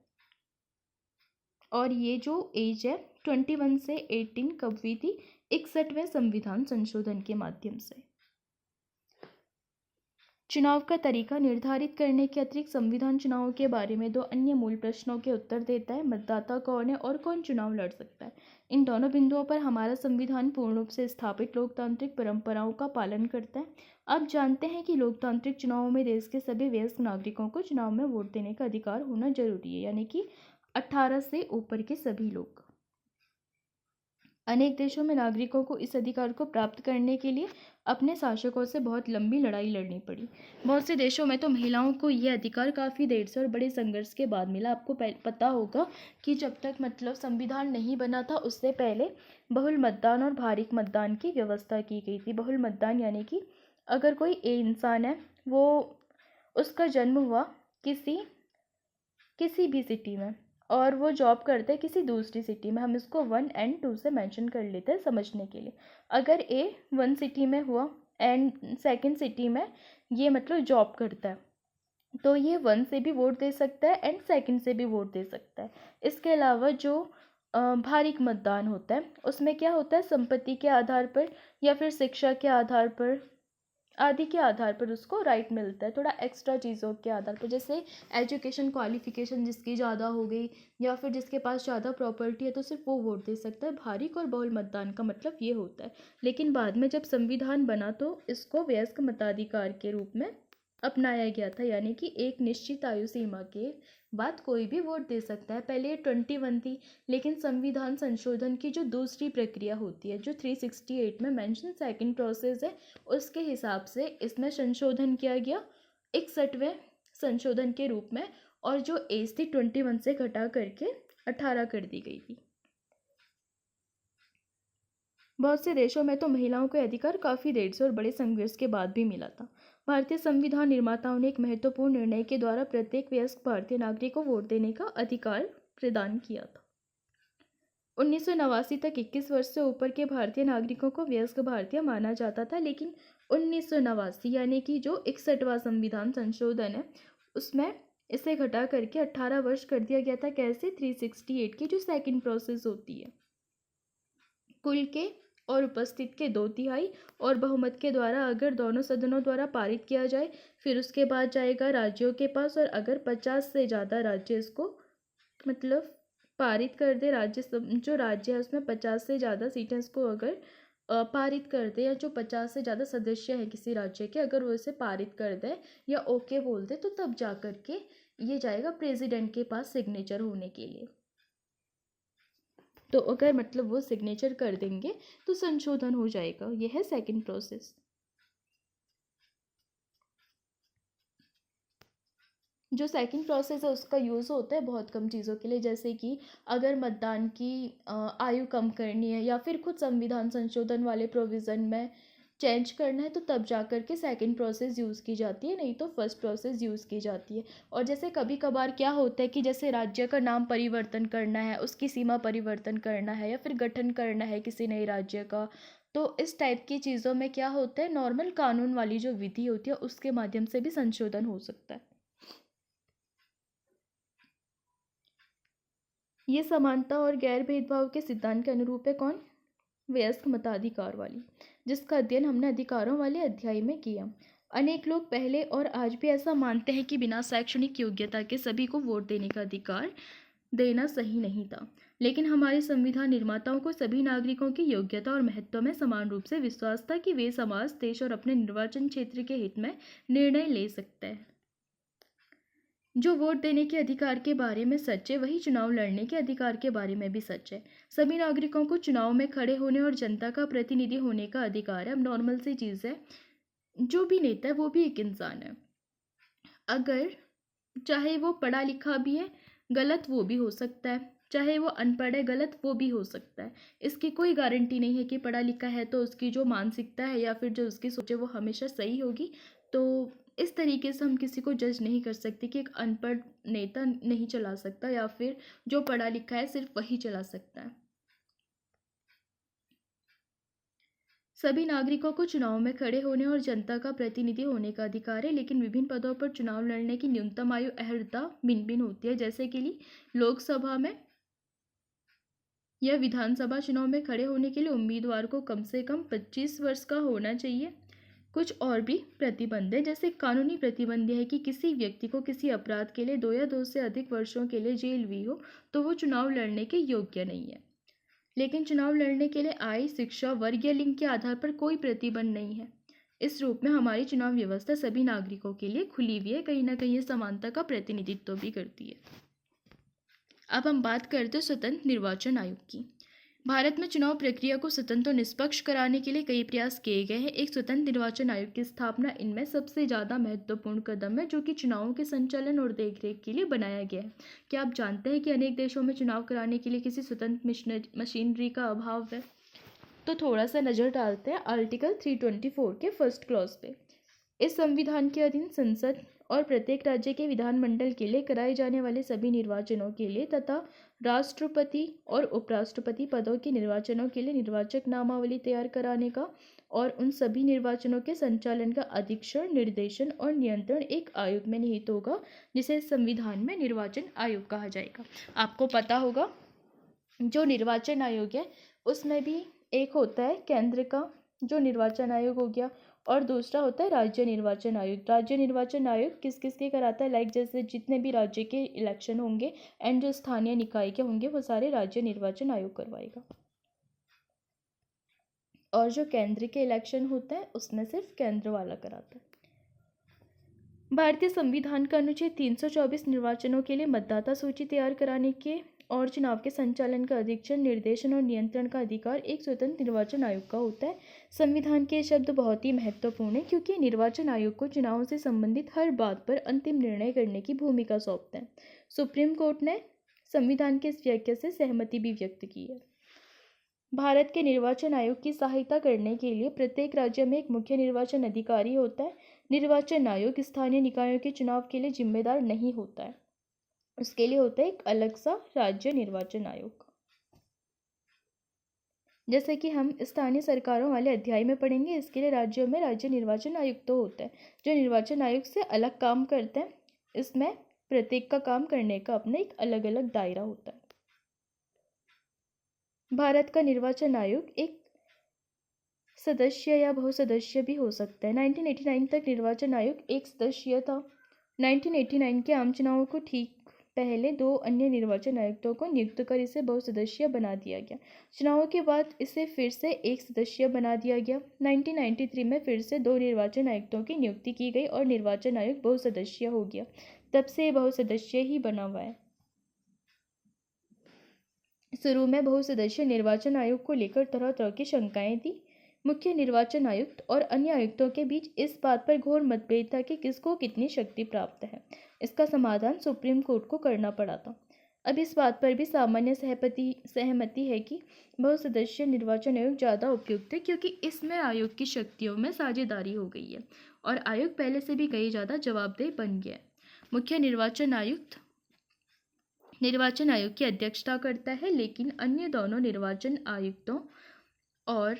Speaker 1: और ये जो एज है 21 से 18 कब हुई थी? 61वें संविधान संशोधन के माध्यम से। चुनाव का तरीका निर्धारित करने के अतिरिक्त संविधान चुनावों के बारे में दो अन्य मूल प्रश्नों के उत्तर देता है। मतदाता कौन है और कौन चुनाव लड़ सकता है। इन दोनों बिंदुओं पर हमारा संविधान पूर्ण रूप से स्थापित लोकतांत्रिक परंपराओं का पालन करता है। आप जानते हैं कि लोकतांत्रिक चुनावों में देश के सभी वयस्क नागरिकों को चुनाव में वोट देने का अधिकार होना जरूरी है, यानी कि 18 से ऊपर के सभी लोग। अनेक देशों में नागरिकों को इस अधिकार को प्राप्त करने के लिए अपने शासकों से बहुत लंबी लड़ाई लड़नी पड़ी। बहुत से देशों में तो महिलाओं को यह अधिकार काफ़ी देर से और बड़े संघर्ष के बाद मिला। आपको पता होगा कि जब तक मतलब संविधान नहीं बना था उससे पहले बहुल मतदान और भारिक मतदान की व्यवस्था की गई थी। बहुल मतदान यानी कि अगर कोई इंसान है वो उसका जन्म हुआ किसी भी सिटी में और वो जॉब करते हैं किसी दूसरी सिटी में, हम इसको 1 और 2 से मेंशन कर लेते हैं समझने के लिए। अगर ए 1 सिटी में हुआ एंड 2nd सिटी में ये मतलब जॉब करता है तो ये 1 से भी वोट दे सकता है एंड 2nd से भी वोट दे सकता है। इसके अलावा जो भारिक मतदान होता है उसमें क्या होता है, संपत्ति के आधार पर या फिर शिक्षा के आधार पर आदि के आधार पर उसको राइट मिलता है, थोड़ा एक्स्ट्रा चीज़ों के आधार पर, जैसे एजुकेशन क्वालिफिकेशन जिसकी ज़्यादा हो गई या फिर जिसके पास ज़्यादा प्रॉपर्टी है तो सिर्फ वो वोट दे सकता है। भारिक और बहुल मतदान का मतलब ये होता है। लेकिन बाद में जब संविधान बना तो इसको वयस्क मताधिकार के रूप में अपनाया गया था, यानी कि एक निश्चित आयु सीमा के बात कोई भी वोट दे सकता है। पहले ये 21 थी, लेकिन संविधान संशोधन की जो दूसरी प्रक्रिया होती है, जो 368 में मेंशन सेकंड प्रोसेस है, उसके हिसाब से इसमें संशोधन किया गया 61वें संशोधन के रूप में, और जो एज थी 21 से घटा करके 18 कर दी गई थी। बहुत से देशों में तो महिलाओं को अधिकार काफ़ी देर से और बड़े संघर्ष के बाद भी मिला था। भारतीय संविधान निर्माताओं ने एक महत्वपूर्ण निर्णय के द्वारा प्रत्येक वयस्क भारतीय नागरिक को वोट देने का अधिकार प्रदान किया था। 1989 तक 21 वर्ष से ऊपर के भारतीय नागरिकों को वयस्क भारतीय माना जाता था, लेकिन 1989 यानी कि जो 61वां संविधान संशोधन है, उसमें इसे घटा करके 18 वर्ष कर दिया गया था। कैसे? 368 की जो सेकंड प्रोसेस होती है, कुल के और उपस्थित के 2/3 और बहुमत के द्वारा अगर दोनों सदनों द्वारा पारित किया जाए, फिर उसके बाद जाएगा राज्यों के पास, और अगर 50 से ज़्यादा राज्य इसको मतलब पारित कर दे, जो राज्य है उसमें 50 से ज़्यादा सीटें इसको अगर पारित कर दे, या जो 50 से ज़्यादा सदस्य हैं किसी राज्य के, अगर वो इसे पारित कर दे या ओके बोल दे, तो तब जा कर के ये जाएगा प्रेसिडेंट के पास सिग्नेचर होने के लिए। तो अगर मतलब वो सिग्नेचर कर देंगे तो संशोधन हो जाएगा। यह है सेकंड प्रोसेस। जो सेकंड प्रोसेस है उसका यूज़ होता है बहुत कम चीज़ों के लिए, जैसे कि अगर मतदान की आयु कम करनी है, या फिर खुद संविधान संशोधन वाले प्रोविज़न में चेंज करना है, तो तब जा कर के सेकेंड प्रोसेस यूज़ की जाती है, नहीं तो फर्स्ट प्रोसेस यूज़ की जाती है। और जैसे कभी कभार क्या होता है कि जैसे राज्य का नाम परिवर्तन करना है, उसकी सीमा परिवर्तन करना है, या फिर गठन करना है किसी नए राज्य का, तो इस टाइप की चीज़ों में क्या होता है, नॉर्मल कानून वाली जो विधि होती है उसके माध्यम से भी संशोधन हो सकता है। ये समानता और गैर भेदभाव के सिद्धांत के अनुरूप है। कौन? वयस्क मताधिकार वाली, जिसका अध्ययन हमने अधिकारों वाले अध्याय में किया। अनेक लोग पहले और आज भी ऐसा मानते हैं कि बिना शैक्षणिक योग्यता के सभी को वोट देने का अधिकार देना सही नहीं था, लेकिन हमारे संविधान निर्माताओं को सभी नागरिकों की योग्यता और महत्व में समान रूप से विश्वास था कि वे समाज, देश और अपने निर्वाचन क्षेत्र के हित में निर्णय ले सकते हैं। जो वोट देने के अधिकार के बारे में सच है, वही चुनाव लड़ने के अधिकार के बारे में भी सच है। सभी नागरिकों को चुनाव में खड़े होने और जनता का प्रतिनिधि होने का अधिकार है। अब नॉर्मल सी चीज़ है, जो भी नेता है वो भी एक इंसान है। अगर चाहे वो पढ़ा लिखा भी है, गलत वो भी हो सकता है, चाहे वो अनपढ़ है, गलत वो भी हो सकता है। इसकी कोई गारंटी नहीं है कि पढ़ा लिखा है तो उसकी जो मानसिकता है या फिर जो उसकी सोच है वो हमेशा सही होगी। तो इस तरीके से हम किसी को जज नहीं कर सकते कि एक अनपढ़ नेता नहीं चला सकता, या फिर जो पढ़ा लिखा है सिर्फ वही चला सकता है। सभी नागरिकों को चुनाव में खड़े होने और जनता का प्रतिनिधि होने का अधिकार है, लेकिन विभिन्न पदों पर चुनाव लड़ने की न्यूनतम आयु अहर्ता भिन्न भिन्न होती है। जैसे कि लोकसभा में या विधानसभा चुनाव में खड़े होने के लिए उम्मीदवार को कम से कम 25 वर्ष का होना चाहिए। कुछ और भी प्रतिबंध है, जैसे कानूनी प्रतिबंध है कि किसी व्यक्ति को किसी अपराध के लिए 2 या 2 से अधिक वर्षों के लिए जेल हुई हो तो वो चुनाव लड़ने के योग्य नहीं है। लेकिन चुनाव लड़ने के लिए आय, शिक्षा, वर्ग या लिंग के आधार पर कोई प्रतिबंध नहीं है। इस रूप में हमारी चुनाव व्यवस्था सभी नागरिकों के लिए खुली हुई है, कहीं ना कहीं ये समानता का प्रतिनिधित्व भी करती है। अब हम बात करते हैं स्वतंत्र निर्वाचन आयोग की। भारत में चुनाव प्रक्रिया को स्वतंत्र और निष्पक्ष कराने के लिए कई प्रयास किए गए हैं। एक स्वतंत्र निर्वाचन आयोग की स्थापना इनमें सबसे ज़्यादा महत्वपूर्ण कदम है, जो कि चुनावों के संचालन और देखरेख के लिए बनाया गया है। क्या आप जानते हैं कि अनेक देशों में चुनाव कराने के लिए किसी स्वतंत्र मशीनरी का अभाव है? तो थोड़ा सा नज़र डालते हैं आर्टिकल 324 के फर्स्ट क्लॉज पे। इस संविधान के अधीन संसद और प्रत्येक राज्य के विधानमंडल के लिए कराए जाने वाले सभी निर्वाचनों के लिए तथा राष्ट्रपति और उपराष्ट्रपति पदों के निर्वाचनों के लिए निर्वाचक नामावली तैयार कराने का और उन सभी निर्वाचनों के संचालन का अधीक्षण, निर्देशन और नियंत्रण एक आयोग में निहित होगा, जिसे संविधान में निर्वाचन आयोग कहा जाएगा। आपको पता होगा जो निर्वाचन आयोग है उसमें भी एक होता है केंद्र का जो निर्वाचन आयोग हो गया, और दूसरा होता है राज्य निर्वाचन आयोग। राज्य निर्वाचन आयोग किस किस के कराता है? लाइक जैसे जितने भी राज्य के इलेक्शन होंगे एंड जो स्थानीय निकाय के होंगे वो सारे राज्य निर्वाचन आयोग करवाएगा। और जो केंद्र के इलेक्शन होते हैं उसमें सिर्फ केंद्र वाला कराता है। भारतीय संविधान का अनुच्छेद 324 निर्वाचनों के लिए मतदाता सूची तैयार कराने के और चुनाव के संचालन का अधीक्षण, निर्देशन और नियंत्रण का अधिकार एक स्वतंत्र निर्वाचन आयोग का होता है। संविधान के शब्द बहुत ही महत्वपूर्ण है क्योंकि निर्वाचन आयोग को चुनावों से संबंधित हर बात पर अंतिम निर्णय करने की भूमिका सौंपते हैं। सुप्रीम कोर्ट ने संविधान के इस व्याख्या से सहमति भी व्यक्त की है। भारत के निर्वाचन आयोग की सहायता करने के लिए प्रत्येक राज्य में एक मुख्य निर्वाचन अधिकारी होता है। निर्वाचन आयोग स्थानीय निकायों के चुनाव के लिए जिम्मेदार नहीं होता है, उसके लिए होता है एक अलग सा राज्य निर्वाचन आयोग। जैसे कि हम स्थानीय सरकारों वाले अध्याय में पढ़ेंगे, इसके लिए राज्यों में राज्य निर्वाचन आयुक्त तो होता है जो निर्वाचन आयोग से अलग काम करते हैं। इसमें प्रत्येक का काम करने का अपना एक अलग अलग दायरा होता है। भारत का निर्वाचन आयोग एक सदस्य या बहुसदस्य भी हो सकता है। 1989 तक निर्वाचन आयोग एक सदस्य था। 1989 के आम चुनावों को ठीक पहले 2 अन्य निर्वाचन आयुक्तों को नियुक्त कर इसे बहुसदस्य बना दिया गया। चुनावों के बाद इसे फिर से एक सदस्य बना दिया गया। 1993 में फिर से 2 निर्वाचन आयुक्तों की नियुक्ति की गई और निर्वाचन आयोग बहुसदस्य हो गया। तब से बहुसदस्य ही बना हुआ है। शुरू में बहुसदस्य निर्वाचन आयोग को लेकर तरह तरह की शंकाएं थी। मुख्य निर्वाचन आयुक्त और अन्य आयुक्तों के बीच इस बात पर घोर मतभेद था कि किसको कितनी शक्ति प्राप्त है। इसका समाधान सुप्रीम कोर्ट को करना पड़ा था। अब इस बात पर भी सामान्य सहमति है कि बहुसदस्य निर्वाचन आयोग ज़्यादा उपयुक्त है क्योंकि इसमें आयोग की शक्तियों में साझेदारी हो गई है और आयोग पहले से भी कई ज़्यादा जवाबदेह बन गया है। मुख्य निर्वाचन आयुक्त निर्वाचन आयोग की अध्यक्षता करता है, लेकिन अन्य दोनों निर्वाचन आयुक्तों और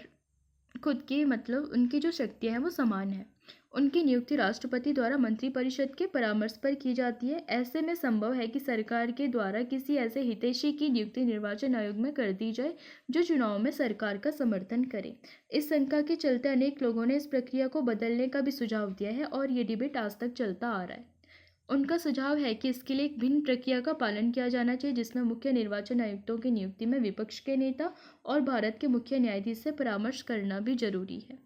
Speaker 1: खुद की उनकी जो शक्तियाँ हैं वो समान है। उनकी नियुक्ति राष्ट्रपति द्वारा मंत्रिपरिषद के परामर्श पर की जाती है। ऐसे में संभव है कि सरकार के द्वारा किसी ऐसे हितैषी की नियुक्ति निर्वाचन आयोग में कर दी जाए जो चुनाव में सरकार का समर्थन करे। इस शंका के चलते अनेक लोगों ने इस प्रक्रिया को बदलने का भी सुझाव दिया है और ये डिबेट आज तक चलता आ रहा है। उनका सुझाव है कि इसके लिए एक भिन्न प्रक्रिया का पालन किया जाना चाहिए जिसमें मुख्य निर्वाचन आयुक्तों की नियुक्ति में विपक्ष के नेता और भारत के मुख्य न्यायाधीश से परामर्श करना भी जरूरी है।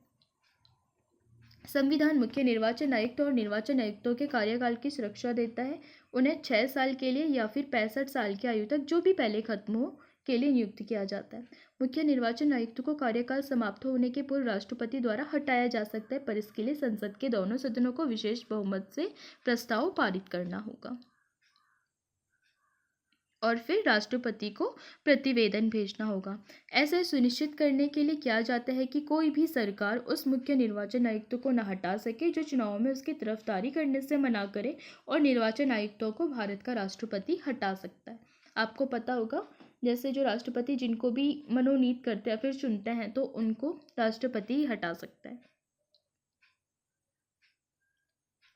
Speaker 1: संविधान मुख्य निर्वाचन आयुक्त और निर्वाचन आयुक्तों के कार्यकाल की सुरक्षा देता है। उन्हें 6 साल के लिए या फिर 65 साल की आयु तक जो भी पहले खत्म हो के लिए नियुक्त किया जाता है। मुख्य निर्वाचन आयुक्त को कार्यकाल समाप्त होने के पूर्व राष्ट्रपति द्वारा हटाया जा सकता है, पर इसके लिए संसद के दोनों सदनों को विशेष बहुमत से प्रस्ताव पारित करना होगा और फिर राष्ट्रपति को प्रतिवेदन भेजना होगा। ऐसा सुनिश्चित करने के लिए किया जाता है कि कोई भी सरकार उस मुख्य निर्वाचन आयुक्त को न हटा सके जो चुनाव में उसकी तरफदारी करने से मना करे और निर्वाचन आयुक्तों को भारत का राष्ट्रपति हटा सकता है। आपको पता होगा, जैसे जो राष्ट्रपति जिनको भी मनोनीत करते हैं फिर चुनते हैं तो उनको राष्ट्रपति ही हटा सकता है।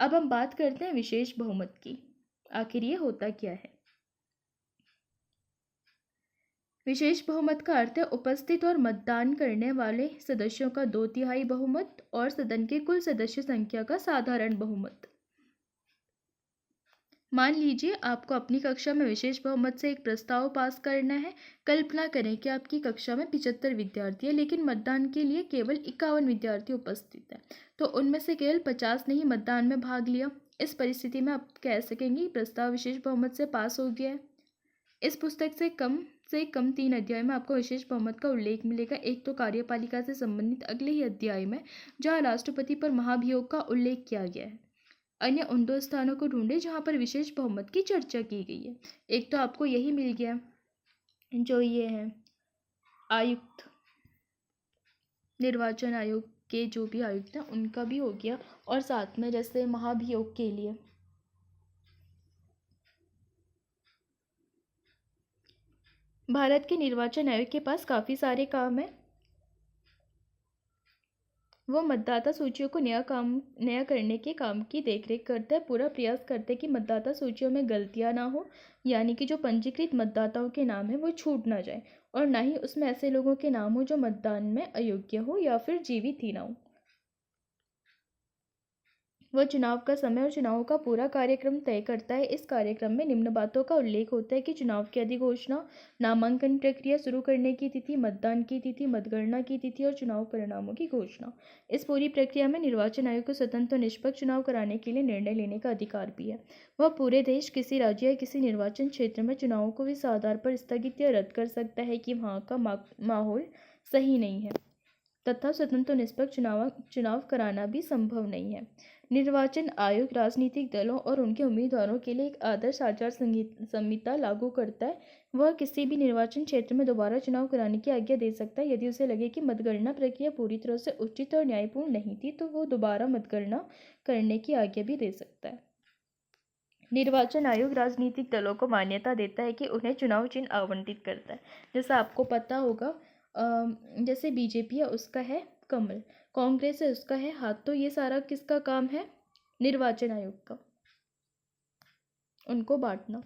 Speaker 1: अब हम बात करते हैं विशेष बहुमत की। आखिर ये होता क्या है? विशेष बहुमत का अर्थ है उपस्थित और मतदान करने वाले सदस्यों का 2/3 बहुमत और सदन के कुल सदस्य संख्या का साधारण बहुमत। मान लीजिए आपको अपनी कक्षा में विशेष बहुमत से एक प्रस्ताव पास करना है। कल्पना करें कि आपकी कक्षा में 75 विद्यार्थी है लेकिन मतदान के लिए केवल 51 विद्यार्थी उपस्थित हैं, तो उनमें से केवल 50 ने ही मतदान में भाग लिया। इस परिस्थिति में आप कह सकेंगे प्रस्ताव विशेष बहुमत से पास हो गया है। इस पुस्तक से कम 3 अध्याय में आपको विशेष बहुमत का उल्लेख मिलेगा। एक तो कार्यपालिका से संबंधित अगले ही अध्याय में जहाँ राष्ट्रपति पर महाभियोग का उल्लेख किया गया है। अन्य उन 2 स्थानों को ढूंढे जहाँ पर विशेष बहुमत की चर्चा की गई है। एक तो आपको यही मिल गया जो ये है आयुक्त, निर्वाचन आयोग के जो भी आयुक्त हैं उनका भी हो गया, और साथ में जैसे महाभियोग के लिए भारत के निर्वाचन आयोग के पास काफ़ी सारे काम हैं। वो मतदाता सूचियों को नया करने के काम की देखरेख करता है। पूरा प्रयास करते हैं कि मतदाता सूचियों में गलतियां ना हो, यानी कि जो पंजीकृत मतदाताओं के नाम है वो छूट ना जाए और ना ही उसमें ऐसे लोगों के नाम हो जो मतदान में अयोग्य हो या फिर जीवित ही ना हो। वह चुनाव का समय और चुनाव का पूरा कार्यक्रम तय करता है। इस कार्यक्रम में निम्न बातों का उल्लेख होता है कि चुनाव की अधिघोषणा, नामांकन प्रक्रिया शुरू करने की तिथि, मतदान की तिथि, मतगणना की तिथि और चुनाव परिणामों की घोषणा। इस पूरी प्रक्रिया में निर्वाचन आयोग को स्वतंत्र और निष्पक्ष चुनाव कराने के लिए निर्णय लेने का अधिकार भी है। वह पूरे देश, किसी राज्य या किसी निर्वाचन क्षेत्र में चुनावों को इस आधार पर स्थगित या रद्द कर सकता है कि वहाँ का माहौल सही नहीं है तथा स्वतंत्र और निष्पक्ष चुनाव कराना भी संभव नहीं है। निर्वाचन आयोग राजनीतिक दलों और उनके उम्मीदवारों के लिए एक आदर्श आचार संहिता लागू करता है। वह किसी भी निर्वाचन क्षेत्र में दोबारा चुनाव कराने की आज्ञा दे सकता है। यदि उसे लगे कि मतगणना प्रक्रिया पूरी तरह से उचित और न्यायपूर्ण नहीं थी, तो वो दोबारा मतगणना करने की आज्ञा भी दे सकता है। निर्वाचन आयोग राजनीतिक दलों को मान्यता देता है कि उन्हें चुनाव चिन्ह आवंटित करता है। जैसा आपको पता होगा, जैसे बीजेपी है उसका है कमल, कांग्रेस है उसका है हाथ। तो ये सारा किसका काम है? निर्वाचन आयोग का, उनको बांटना।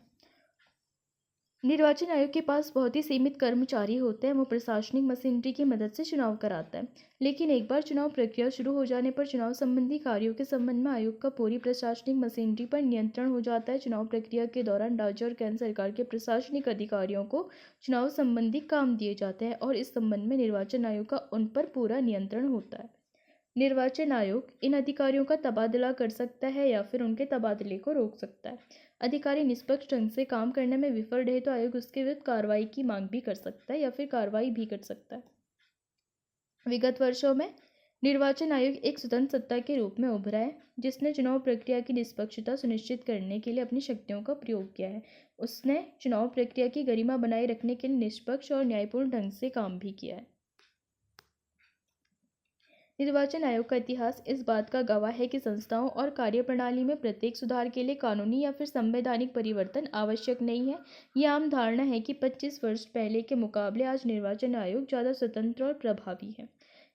Speaker 1: निर्वाचन आयोग के पास बहुत ही सीमित कर्मचारी होते हैं। वो प्रशासनिक मशीनरी की मदद से चुनाव कराता है, लेकिन एक बार चुनाव प्रक्रिया शुरू हो जाने पर चुनाव संबंधी कार्यों के संबंध में आयोग का पूरी प्रशासनिक मशीनरी पर नियंत्रण हो जाता है। चुनाव प्रक्रिया के दौरान राज्य और केंद्र सरकार के प्रशासनिक अधिकारियों को चुनाव संबंधी काम दिए जाते हैं और इस संबंध में निर्वाचन आयोग का उन पर पूरा नियंत्रण होता है। निर्वाचन आयोग इन अधिकारियों का तबादला कर सकता है या फिर उनके तबादले को रोक सकता है। अधिकारी निष्पक्ष ढंग से काम करने में विफल रहे तो आयोग उसके विरुद्ध कार्रवाई की मांग भी कर सकता है या फिर कार्रवाई भी कर सकता है। विगत वर्षों में निर्वाचन आयोग एक स्वतंत्र सत्ता के रूप में उभरा है, जिसने चुनाव प्रक्रिया की निष्पक्षता सुनिश्चित करने के लिए अपनी शक्तियों का प्रयोग किया है। उसने चुनाव प्रक्रिया की गरिमा बनाए रखने के लिए निष्पक्ष और न्यायपूर्ण ढंग से काम भी किया है। निर्वाचन आयोग का इतिहास इस बात का गवाह है कि संस्थाओं और कार्यप्रणाली में प्रत्येक सुधार के लिए कानूनी या फिर संवैधानिक परिवर्तन आवश्यक नहीं है। यह आम धारणा है कि 25 वर्ष पहले के मुकाबले आज निर्वाचन आयोग ज़्यादा स्वतंत्र और प्रभावी है।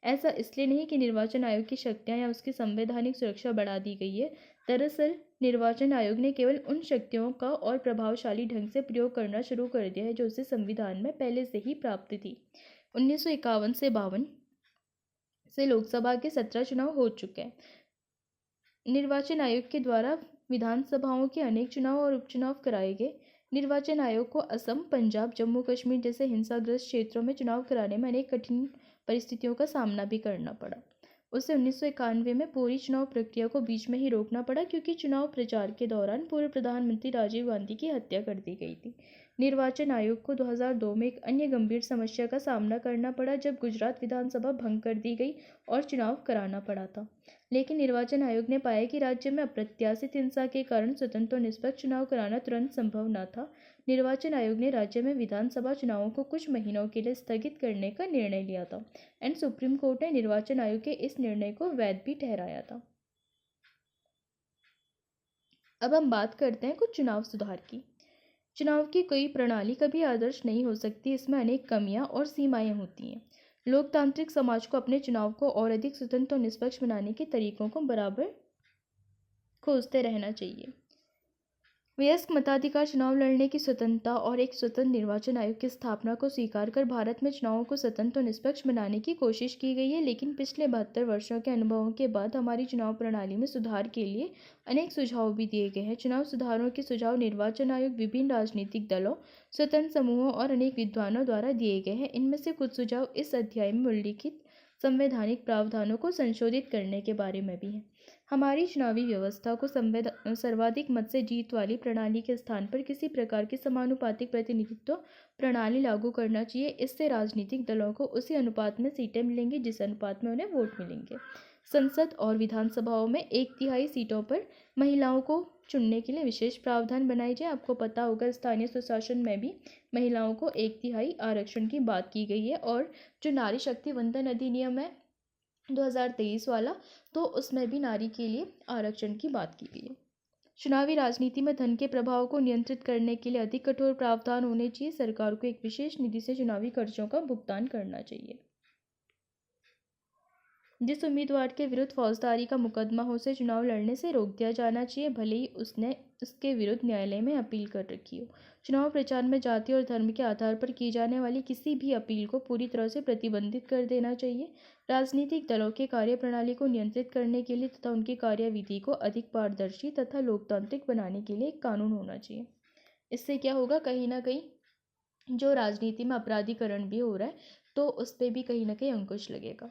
Speaker 1: ऐसा इसलिए नहीं कि निर्वाचन आयोग की शक्तियाँ या उसकी संवैधानिक सुरक्षा बढ़ा दी गई है। दरअसल निर्वाचन आयोग ने केवल उन शक्तियों का और प्रभावशाली ढंग से प्रयोग करना शुरू कर दिया है जो उसे संविधान में पहले से ही प्राप्त थी। 1951 से 52 से लोकसभा के 17 चुनाव हो चुके हैं। निर्वाचन आयोग के द्वारा विधानसभाओं के अनेक चुनाव और उपचुनाव कराए गए। निर्वाचन आयोग को असम, पंजाब, जम्मू कश्मीर जैसे हिंसाग्रस्त क्षेत्रों में चुनाव कराने में अनेक कठिन परिस्थितियों का सामना भी करना पड़ा। उसे 1991 में पूरी चुनाव प्रक्रिया को बीच में ही रोकना पड़ा क्योंकि चुनाव प्रचार के दौरान पूर्व प्रधानमंत्री राजीव गांधी की हत्या कर दी गई थी। निर्वाचन आयोग को 2002 में एक अन्य गंभीर समस्या का सामना करना पड़ा जब गुजरात विधानसभा भंग कर दी गई और चुनाव कराना पड़ा था। लेकिन निर्वाचन आयोग ने पाया कि राज्य में अप्रत्याशित हिंसा के कारण स्वतंत्र और निष्पक्ष चुनाव कराना तुरंत संभव न था। निर्वाचन आयोग ने राज्य में विधानसभा चुनावों को कुछ महीनों के लिए स्थगित करने का निर्णय लिया था एंड सुप्रीम कोर्ट ने निर्वाचन आयोग के इस निर्णय को वैध भी ठहराया था। अब हम बात करते हैं कुछ चुनाव सुधार की। चुनाव की कोई प्रणाली कभी आदर्श नहीं हो सकती। इसमें अनेक कमियां और सीमाएं होती हैं। लोकतांत्रिक समाज को अपने चुनाव को और अधिक स्वतंत्र और निष्पक्ष बनाने के तरीकों को बराबर खोजते रहना चाहिए। वयस्क मताधिकार, चुनाव लड़ने की स्वतंत्रता और एक स्वतंत्र निर्वाचन आयोग की स्थापना को स्वीकार कर भारत में चुनावों को स्वतंत्र और निष्पक्ष बनाने की कोशिश की गई है। लेकिन पिछले 72 वर्षों के अनुभवों के बाद हमारी चुनाव प्रणाली में सुधार के लिए अनेक सुझाव भी दिए गए हैं। चुनाव सुधारों के सुझाव निर्वाचन आयोग, विभिन्न राजनीतिक दलों, स्वतंत्र समूहों और अनेक विद्वानों द्वारा दिए गए हैं। इनमें से कुछ सुझाव इस अध्याय में उल्लिखित संवैधानिक प्रावधानों को संशोधित करने के बारे में भी है। हमारी चुनावी व्यवस्था को सर्वाधिक मत से जीत वाली प्रणाली के स्थान पर किसी प्रकार की समानुपातिक प्रतिनिधित्व प्रणाली लागू करना चाहिए। इससे राजनीतिक दलों को उसी अनुपात में सीटें मिलेंगी जिस अनुपात में उन्हें वोट मिलेंगे। संसद और विधानसभाओं में 1/3 सीटों पर महिलाओं को चुनने के लिए विशेष प्रावधान बनाए जाए। आपको पता होगा स्थानीय स्वशासन में भी महिलाओं को 1/3 आरक्षण की बात की गई है। और जो नारी शक्ति वंदन अधिनियम है 2023 वाला, तो उसमें भी नारी के लिए आरक्षण की बात की गई है। चुनावी राजनीति में धन के प्रभाव को नियंत्रित करने के लिए अधिक कठोर प्रावधान होने चाहिए। सरकार को एक विशेष निधि से चुनावी खर्चों का भुगतान करना चाहिए। जिस उम्मीदवार के विरुद्ध फौजदारी का मुकदमा हो उसे चुनाव लड़ने से रोक दिया जाना चाहिए, भले ही उसने उसके विरुद्ध न्यायालय में अपील कर रखी हो। चुनाव प्रचार में जाति और धर्म के आधार पर की जाने वाली किसी भी अपील को पूरी तरह से प्रतिबंधित कर देना चाहिए। राजनीतिक दलों की कार्यप्रणाली को नियंत्रित करने के लिए तथा उनकी कार्यविधि को अधिक पारदर्शी तथा लोकतांत्रिक बनाने के लिए एक कानून होना चाहिए। इससे क्या होगा, कहीं ना कहीं जो राजनीति में अपराधीकरण भी हो रहा है तो उस पर भी कहीं ना कहीं अंकुश लगेगा।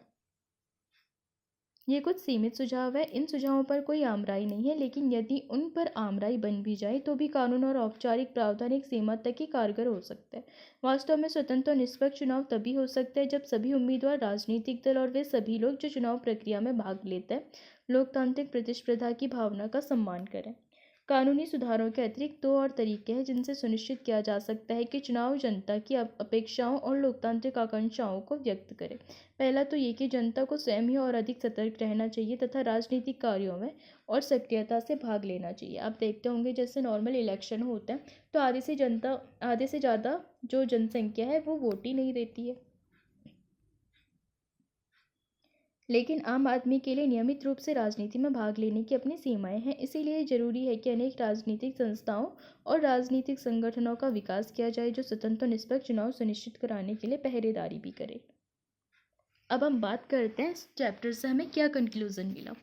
Speaker 1: ये कुछ सीमित सुझाव है, इन सुझावों पर कोई आमराई नहीं है, लेकिन यदि उन पर आमराई बन भी जाए तो भी कानून और औपचारिक प्रावधान एक सीमा तक ही कारगर हो सकता है। वास्तव में स्वतंत्र और निष्पक्ष चुनाव तभी हो सकता है जब सभी उम्मीदवार, राजनीतिक दल और वे सभी लोग जो चुनाव प्रक्रिया में भाग लेते हैं लोकतांत्रिक प्रतिस्पर्धा की भावना का सम्मान करें। कानूनी सुधारों के अतिरिक्त दो और तरीके हैं जिनसे सुनिश्चित किया जा सकता है कि चुनाव जनता की अपेक्षाओं और लोकतांत्रिक आकांक्षाओं को व्यक्त करे। पहला तो ये कि जनता को स्वयं ही और अधिक सतर्क रहना चाहिए तथा राजनीतिक कार्यों में और सक्रियता से भाग लेना चाहिए। आप देखते होंगे जैसे नॉर्मल इलेक्शन होते हैं तो आधे से ज़्यादा जो जनसंख्या है वो वोट ही नहीं देती है। लेकिन आम आदमी के लिए नियमित रूप से राजनीति में भाग लेने की अपनी सीमाएं हैं, इसीलिए जरूरी है कि अनेक राजनीतिक संस्थाओं और राजनीतिक संगठनों का विकास किया जाए जो स्वतंत्र और निष्पक्ष चुनाव सुनिश्चित कराने के लिए पहरेदारी भी करे। अब हम बात करते हैं इस चैप्टर से हमें क्या कंक्लूजन मिला।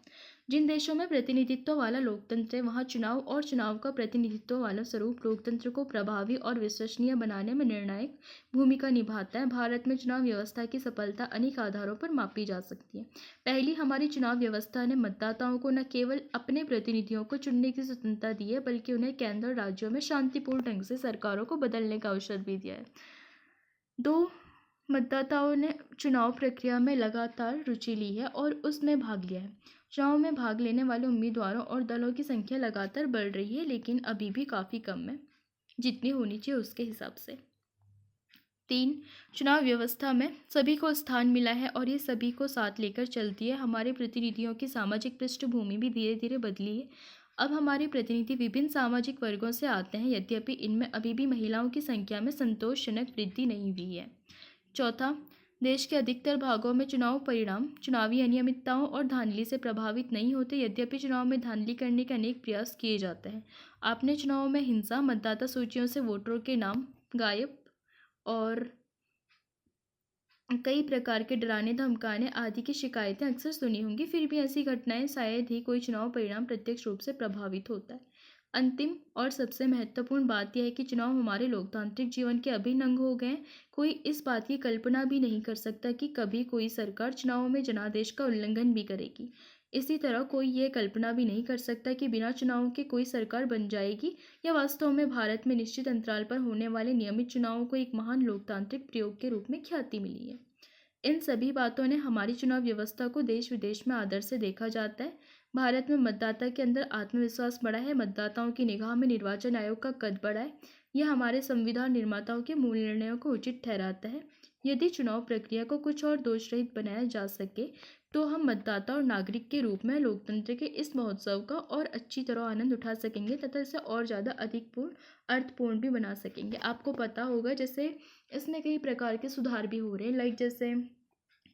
Speaker 1: जिन देशों में प्रतिनिधित्व वाला लोकतंत्र है वहाँ चुनाव और चुनाव का प्रतिनिधित्व वाला स्वरूप लोकतंत्र को प्रभावी और विश्वसनीय बनाने में निर्णायक भूमिका निभाता है। भारत में चुनाव व्यवस्था की सफलता अनेक आधारों पर मापी जा सकती है। पहली, हमारी चुनाव व्यवस्था ने मतदाताओं को न केवल अपने प्रतिनिधियों को चुनने की स्वतंत्रता दी है बल्कि उन्हें केंद्र और राज्यों में शांतिपूर्ण ढंग से सरकारों को बदलने का अवसर भी दिया है। 2, मतदाताओं ने चुनाव प्रक्रिया में लगातार रुचि ली है और उसमें भाग लिया है। चुनाव में भाग लेने वाले उम्मीदवारों और दलों की संख्या लगातार बढ़ रही है, लेकिन अभी भी काफ़ी कम है जितनी होनी चाहिए उसके हिसाब से। 3, चुनाव व्यवस्था में सभी को स्थान मिला है और ये सभी को साथ लेकर चलती है। हमारे प्रतिनिधियों की सामाजिक पृष्ठभूमि भी धीरे धीरे बदली है। अब हमारे प्रतिनिधि विभिन्न सामाजिक वर्गों से आते हैं, यद्यपि इनमें अभी भी महिलाओं की संख्या में संतोषजनक वृद्धि नहीं हुई है। 4, देश के अधिकतर भागों में चुनाव परिणाम चुनावी अनियमितताओं और धांधली से प्रभावित नहीं होते, यद्यपि चुनाव में धांधली करने के अनेक प्रयास किए जाते हैं। आपने चुनाव में हिंसा, मतदाता सूचियों से वोटरों के नाम गायब और कई प्रकार के डराने धमकाने आदि की शिकायतें अक्सर सुनी होंगी। फिर भी ऐसी घटनाएं शायद ही कोई चुनाव परिणाम प्रत्यक्ष रूप से प्रभावित होता है। अंतिम और सबसे महत्वपूर्ण बात यह है कि चुनाव हमारे लोकतांत्रिक जीवन के अभिन्न अंग हो गए हैं। कोई इस बात की कल्पना भी नहीं कर सकता कि कभी कोई सरकार चुनावों में जनादेश का उल्लंघन भी करेगी। इसी तरह कोई ये कल्पना भी नहीं कर सकता कि बिना चुनावों के कोई सरकार बन जाएगी या वास्तव में भारत में निश्चित अंतराल पर होने वाले नियमित चुनावों को एक महान लोकतांत्रिक प्रयोग के रूप में ख्याति मिली है। इन सभी बातों ने हमारी चुनाव व्यवस्था को देश विदेश में आदर से देखा जाता है। भारत में मतदाता के अंदर आत्मविश्वास बढ़ा है, मतदाताओं की निगाह में निर्वाचन आयोग का कद बढ़ा है। यह हमारे संविधान निर्माताओं के मूल निर्णयों को उचित ठहराता है। यदि चुनाव प्रक्रिया को कुछ और दोष रहित बनाया जा सके तो हम मतदाता और नागरिक के रूप में लोकतंत्र के इस महोत्सव का और अच्छी तरह आनंद उठा सकेंगे तथा इसे और ज़्यादा अधिकपूर्ण अर्थपूर्ण भी बना सकेंगे। आपको पता होगा जैसे इसमें कई प्रकार के सुधार भी हो रहे हैं, लाइक जैसे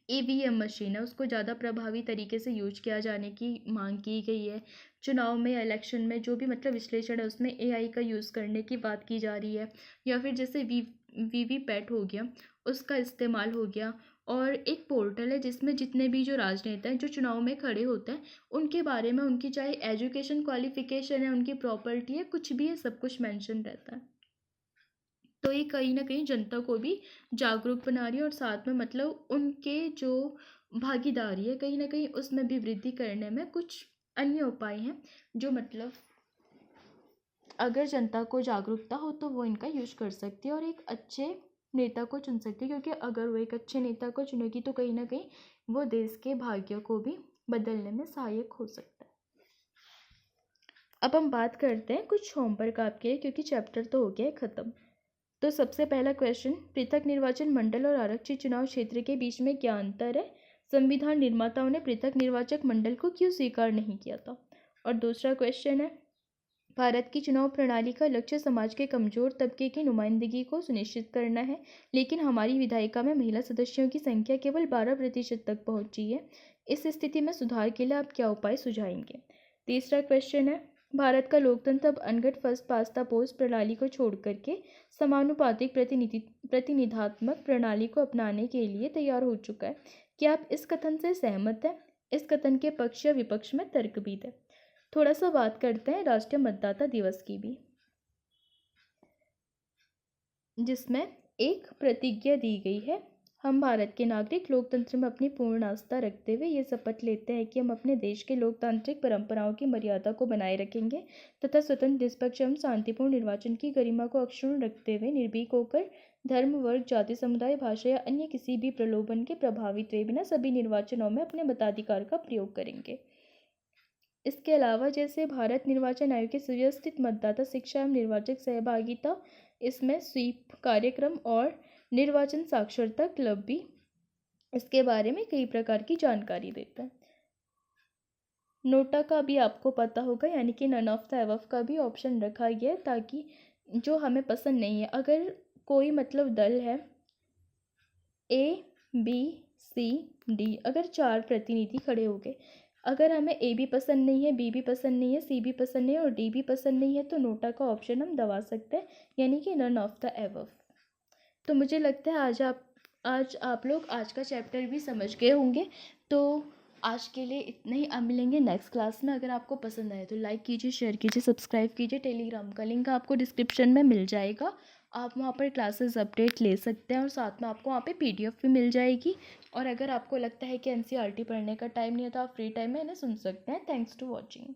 Speaker 1: ईवीएम मशीन है उसको ज़्यादा प्रभावी तरीके से यूज किया जाने की मांग की गई है। चुनाव में, इलेक्शन में जो भी मतलब विश्लेषण है उसमें एआई का यूज़ करने की बात की जा रही है। या फिर जैसे वीवीपैट हो गया उसका इस्तेमाल हो गया। और एक पोर्टल है जिसमें जितने भी जो राजनेता हैं जो चुनाव में खड़े होते हैं उनके बारे में, उनकी चाहे एजुकेशन क्वालिफिकेशन है, उनकी प्रॉपर्टी है, कुछ भी है, सब कुछ मेंशन रहता है। तो ये कहीं ना कहीं जनता को भी जागरूक बना रही है और साथ में मतलब उनके जो भागीदारी है कहीं ना कहीं उसमें भी वृद्धि करने में कुछ अन्य उपाय हैं जो मतलब अगर जनता को जागरूकता हो तो वो इनका यूज कर सकती है और एक अच्छे नेता को चुन सकती है, क्योंकि अगर वो एक अच्छे नेता को चुनेगी तो कहीं ना कहीं वो देश के भाग्य को भी बदलने में सहायक हो सकता है। अब हम बात करते हैं कुछ होमवर्क आपके लिए, क्योंकि चैप्टर तो हो गया है ख़त्म। तो सबसे पहला क्वेश्चन, पृथक निर्वाचन मंडल और आरक्षित चुनाव क्षेत्र के बीच में क्या अंतर है? संविधान निर्माताओं ने पृथक निर्वाचक मंडल को क्यों स्वीकार नहीं किया था? और दूसरा क्वेश्चन है, भारत की चुनाव प्रणाली का लक्ष्य समाज के कमजोर तबके की नुमाइंदगी को सुनिश्चित करना है, लेकिन हमारी विधायिका में महिला सदस्यों की संख्या केवल 12% तक पहुंची है। इस स्थिति में सुधार के लिए आप क्या उपाय सुझाएंगे? तीसरा क्वेश्चन है, भारत का लोकतंत्र अब अनगढ़ फर्स्ट पास्ट द पोस्ट प्रणाली को छोड़ करके समानुपातिक प्रतिनिधात्मक प्रणाली को अपनाने के लिए तैयार हो चुका है। क्या आप इस कथन से सहमत हैं? इस कथन के पक्ष या विपक्ष में तर्क भी दें। थोड़ा सा बात करते हैं राष्ट्रीय मतदाता दिवस की भी, जिसमें एक प्रतिज्ञा दी गई है। हम भारत के नागरिक लोकतंत्र में अपनी पूर्ण आस्था रखते हुए ये शपथ लेते हैं कि हम अपने देश के लोकतांत्रिक परंपराओं की मर्यादा को बनाए रखेंगे तथा स्वतंत्र, निष्पक्ष एवं शांतिपूर्ण निर्वाचन की गरिमा को अक्षुण्ण रखते हुए निर्भीक होकर धर्म, वर्ग, जाति, समुदाय, भाषा या अन्य किसी भी प्रलोभन के प्रभावित हुए बिना सभी निर्वाचनों में अपने मताधिकार का प्रयोग करेंगे। इसके अलावा जैसे भारत निर्वाचन आयोग की सुव्यवस्थित मतदाता शिक्षा एवं निर्वाचक सहभागिता, इसमें स्वीप कार्यक्रम और निर्वाचन साक्षरता क्लब भी इसके बारे में कई प्रकार की जानकारी देता है। नोटा का भी आपको पता होगा, यानी कि नन ऑफ द अबव का भी ऑप्शन रखा गया है, ताकि जो हमें पसंद नहीं है, अगर कोई मतलब दल है ए बी सी डी, अगर 4 प्रतिनिधि खड़े हो गए, अगर हमें ए भी पसंद नहीं है, बी भी पसंद नहीं है, सी भी पसंद नहीं है और डी भी पसंद नहीं है, तो नोटा का ऑप्शन हम दबा सकते हैं, यानी कि नन ऑफ द अबव। तो मुझे लगता है आज आप लोग आज का चैप्टर भी समझ गए होंगे। तो आज के लिए इतना ही, अब मिलेंगे नेक्स्ट क्लास में। अगर आपको पसंद आए तो लाइक कीजिए, शेयर कीजिए, सब्सक्राइब कीजिए। टेलीग्राम का लिंक आपको डिस्क्रिप्शन में मिल जाएगा, आप वहाँ पर क्लासेस अपडेट ले सकते हैं और साथ में आपको वहाँ पे PDF भी मिल जाएगी। और अगर आपको लगता है कि NCERT पढ़ने का टाइम नहीं है तो आप फ्री टाइम में इन्हें सुन सकते हैं। Thanks to watching.